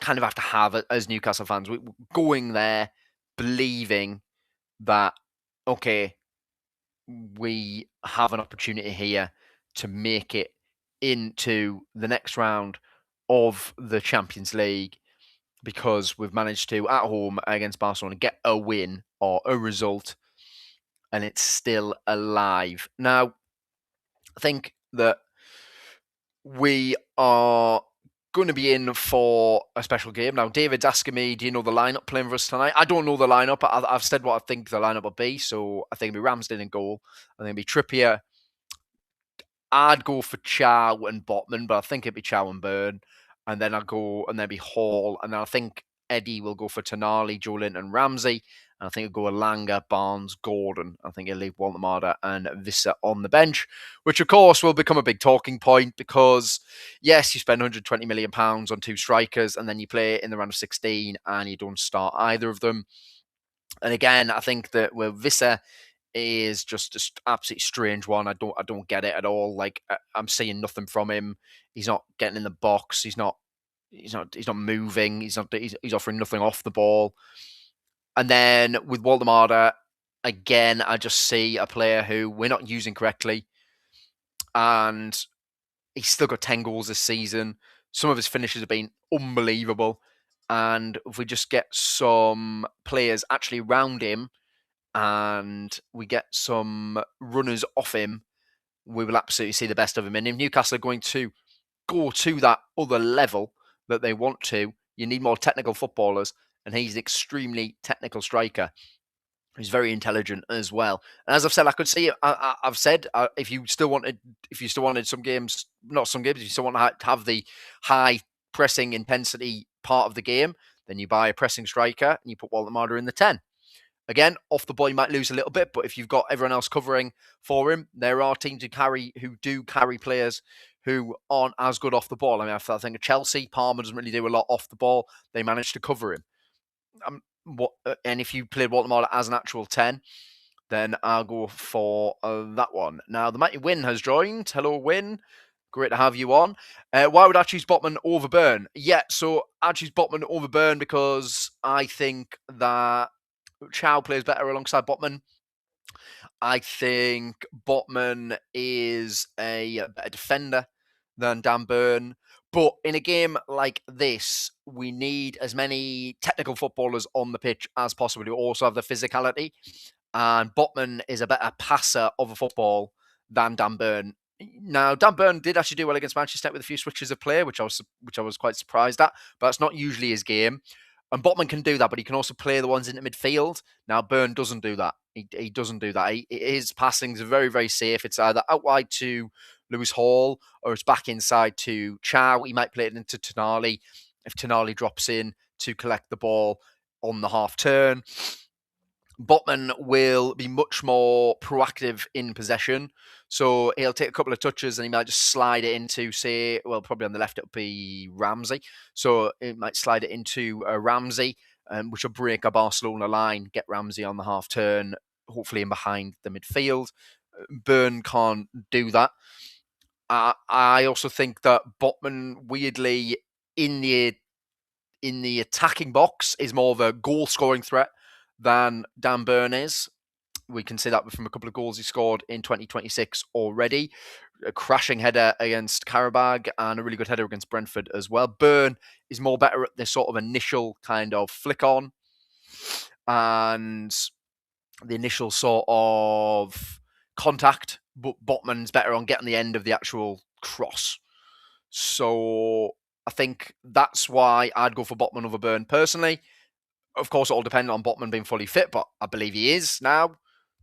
kind of have to have as Newcastle fans. We're going there believing that, okay, we have an opportunity here to make it into the next round of the Champions League, because we've managed to, at home against Barcelona, get a win or a result, and it's still alive. Now, I think that we are going to be in for a special game. Now, David's asking me, do you know the lineup playing for us tonight? I don't know the lineup. I've said what I think the lineup will be, so I think it'll be Ramsdale in goal. I think it'll be Trippier. I'd go for Chow and Botman, but I think it'd be Chow and Byrne. And then I'll go, and then be Hall. And then I think Eddie will go for Tonali, Joelinton, and Ramsey. And I think he'll go Alanga, Barnes, Gordon. I think he'll leave Walter and Visser on the bench, which of course will become a big talking point, because yes, you spend £120 million on 2 strikers, and then you play in the round of 16 and you don't start either of them. And again, I think that Visser is just an absolutely strange one. I don't get it at all. Like, I'm seeing nothing from him. He's not getting in the box. He's not moving. He's offering nothing off the ball. And then with Waldemar, again, I just see a player who we're not using correctly, and he's still got 10 goals this season. Some of his finishes have been unbelievable, and if we just get some players actually around him, and we get some runners off him, we will absolutely see the best of him. And if Newcastle are going to go to that other level that they want to, you need more technical footballers, and he's an extremely technical striker. He's very intelligent as well. And as I've said, I could see. I've said if you still wanted some games, not some games, if you still want to have the high pressing intensity part of the game, then you buy a pressing striker and you put Waldemar in the 10. Again, off the ball, you might lose a little bit, but if you've got everyone else covering for him, there are teams who do carry players who aren't as good off the ball. I mean, I think of Chelsea, Palmer doesn't really do a lot off the ball. They managed to cover him. And if you played Waldemar as an actual 10, then I'll go for that one. Now, the mighty Win has joined. Hello, Win. Great to have you on. Why would I choose Botman over Byrne? Yeah, so I choose Botman over Byrne because I think that Chow plays better alongside Botman. I think Botman is a better defender than Dan Byrne. But in a game like this, we need as many technical footballers on the pitch as possible who also have the physicality. And Botman is a better passer of a football than Dan Byrne. Now, Dan Byrne did actually do well against Manchester United with a few switches of play, which I was quite surprised at. But that's not usually his game. And Botman can do that, but he can also play the ones into midfield. Now, Byrne doesn't do that. He doesn't do that. His passings are very, very safe. It's either out wide to Lewis Hall or it's back inside to Chow. He might play it into Tonali if Tonali drops in to collect the ball on the half turn. Botman will be much more proactive in possession. So he'll take a couple of touches and he might just slide it into, say, well, probably on the left, it'll be Ramsey. So it might slide it into Ramsey, which will break a Barcelona line, get Ramsey on the half turn, hopefully in behind the midfield. Burn can't do that. I also think that Botman, weirdly, in the attacking box, is more of a goal-scoring threat than Dan Burn is. We can see that from a couple of goals he scored in 2026 already. A crashing header against Karabag and a really good header against Brentford as well. Burn is more better at this sort of initial kind of flick on and the initial sort of contact, but Botman's better on getting the end of the actual cross. So I think that's why I'd go for Botman over Burn personally. Of course, it all depends on Botman being fully fit, but I believe he is now.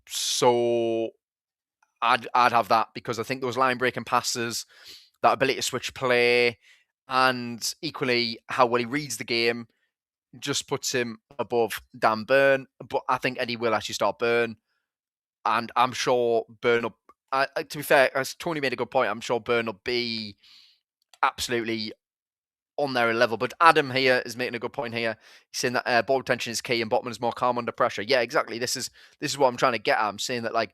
So I'd have that because I think those line breaking passes, that ability to switch play, and equally how well he reads the game just puts him above Dan Burn. But I think Eddie will actually start Burn, and I'm sure Burn will. To be fair, as Tony made a good point, I'm sure Burn will be absolutely on their level. But Adam here is making a good point here. He's saying that ball retention is key and Botman is more calm under pressure. Yeah, exactly. This is what I'm trying to get at. I'm saying that like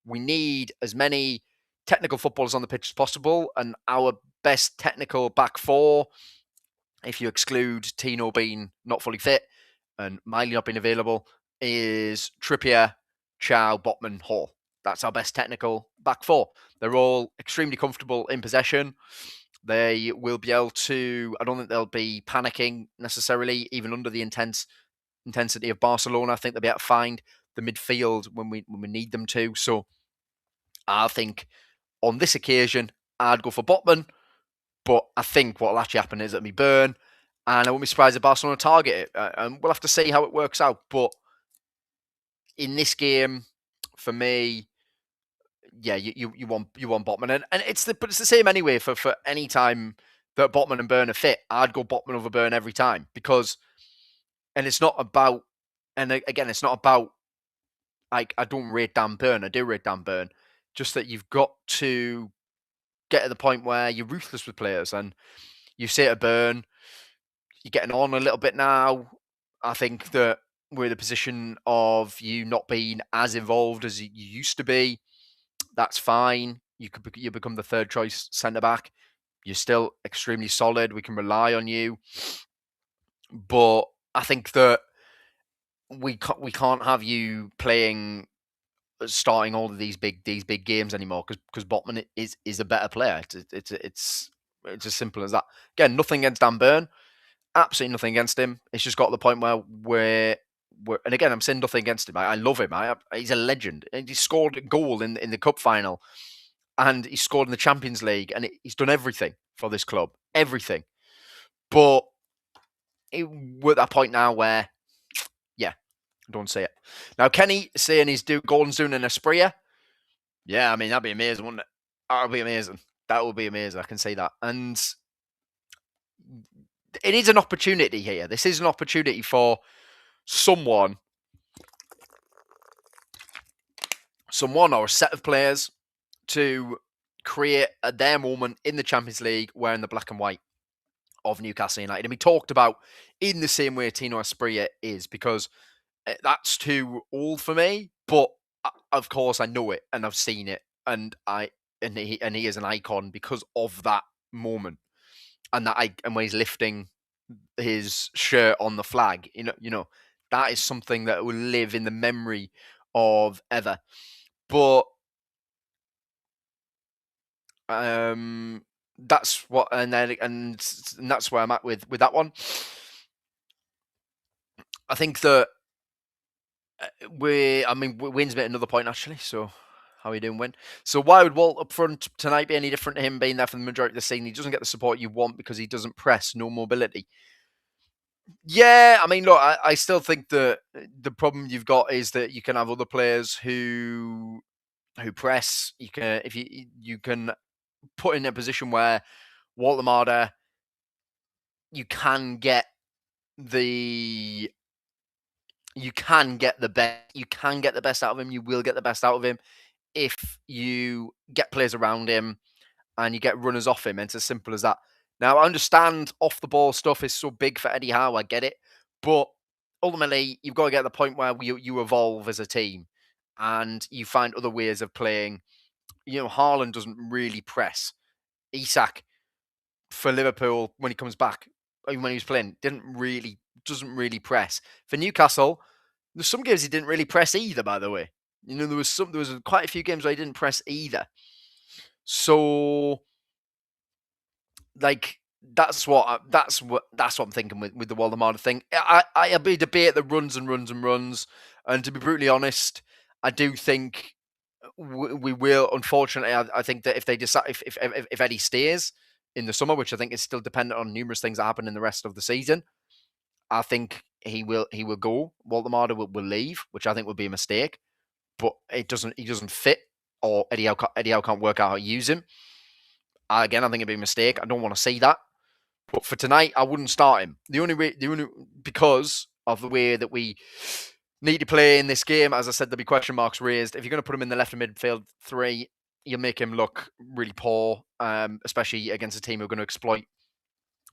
we need as many technical footballers on the pitch as possible, and our best technical back four, if you exclude Tino being not fully fit and Miley not being available, is Trippier, Chow, Botman, Hall. That's our best technical back four. They're all extremely comfortable in possession. They will be able to, I don't think they'll be panicking necessarily, even under the intensity of Barcelona. I think they'll be able to find the midfield when we need them to. So I think on this occasion, I'd go for Botman. But I think what will actually happen is it'll be Burn. And I won't be surprised if Barcelona target it. And we'll have to see how it works out. But in this game, for me, yeah, you want Botman, and it's the same anyway for any time that Botman and Burn are fit. I'd go Botman over Burn every time because, and it's not about, and again, it's not about like I don't rate Dan Burn. I do rate Dan Burn, just that you've got to get to the point where you're ruthless with players, and you say to Burn, you're getting on a little bit now. I think that we're in a position of you not being as involved as you used to be. That's fine. You become the third choice centre back. You're still extremely solid. We can rely on you. But I think that we can't have you starting all of these big games anymore because Botman is a better player. It's as simple as that. Again, nothing against Dan Burn. Absolutely nothing against him. It's just got to the point where we're and again, I'm saying nothing against him. I love him. He's a legend. And he scored a goal in the cup final, and he scored in the Champions League, and he's done everything for this club, everything. But we're at that point now where, yeah, don't say it. Now, Kenny saying he's Gordon's doing an Espria. Yeah, I mean that'd be amazing, wouldn't it? That would be amazing. That would be amazing. I can say that, and it is an opportunity here. This is an opportunity for someone or a set of players to create their moment in the Champions League wearing the black and white of Newcastle United. And we talked about in the same way Tino Asprilla is, because that's too old for me. But of course I know it and I've seen it, and he is an icon because of that moment. And and when he's lifting his shirt on the flag, you know, that is something that will live in the memory of ever. But that's what, and that's where I'm at with that one. I think that Wynn's made another point actually. So how are you doing, Wynn? So why would Walt up front tonight be any different to him being there for the majority of the season? He doesn't get the support you want because he doesn't press, no mobility. Yeah, I mean, look, I still think that the problem you've got is that you can have other players who press. You can, if you can put in a position where Walter Marder, you can get the you can get the best. You can get the best out of him. You will get the best out of him if you get players around him and you get runners off him. And it's as simple as that. Now, I understand off the ball stuff is so big for Eddie Howe. I get it. But ultimately, you've got to get to the point where you evolve as a team and you find other ways of playing. Haaland doesn't really press. Isak for Liverpool when he comes back, even when he was playing, doesn't really press. For Newcastle, there's some games he didn't really press either, by the way. There was quite a few games where he didn't press either. So, like, that's what I'm thinking with the Waldemar thing. I'll be a debate that runs and runs and runs. And to be brutally honest, I do think we will. Unfortunately, I think that if they decide if Eddie stays in the summer, which I think is still dependent on numerous things that happen in the rest of the season, I think he will go. Waldemar will leave, which I think would be a mistake. But he doesn't fit, or Eddie Howe can't work out how to use him. Again, I think it'd be a mistake. I don't want to see that. But for tonight, I wouldn't start him. Because of the way that we need to play in this game. As I said, there'll be question marks raised. If you're going to put him in the left of midfield 3, you'll make him look really poor, especially against a team who are going to exploit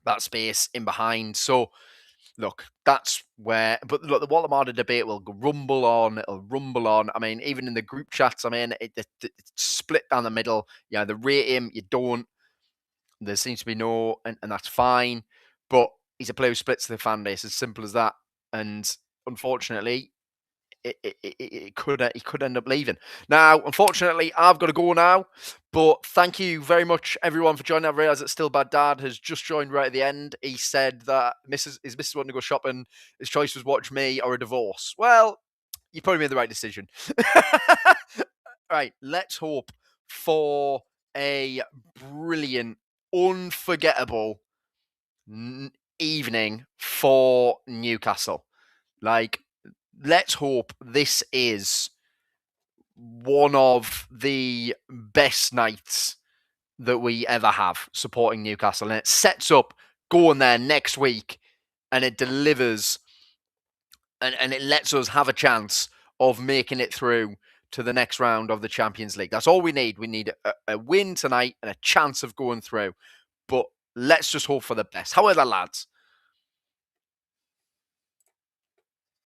that space in behind. So, look, that's where. But look, the Waldemar debate will rumble on. It'll rumble on. I mean, even in the group chats, it's split down the middle. You either rate him, you don't. There seems to be no, and that's fine. But he's a player who splits the fan base. As simple as that. And unfortunately, he could end up leaving. Now, unfortunately, I've got to go now. But thank you very much, everyone, for joining. I realise that Still Bad Dad has just joined right at the end. He said that his missus wanted to go shopping. His choice was watch me or a divorce. Well, you probably made the right decision. Right, let's hope for a brilliant, unforgettable evening for Newcastle. Let's hope this is one of the best nights that we ever have supporting Newcastle. And it sets up going there next week and it delivers and it lets us have a chance of making it through to the next round of the Champions League. That's all we need. We need a win tonight and a chance of going through. But let's just hope for the best. However, lads,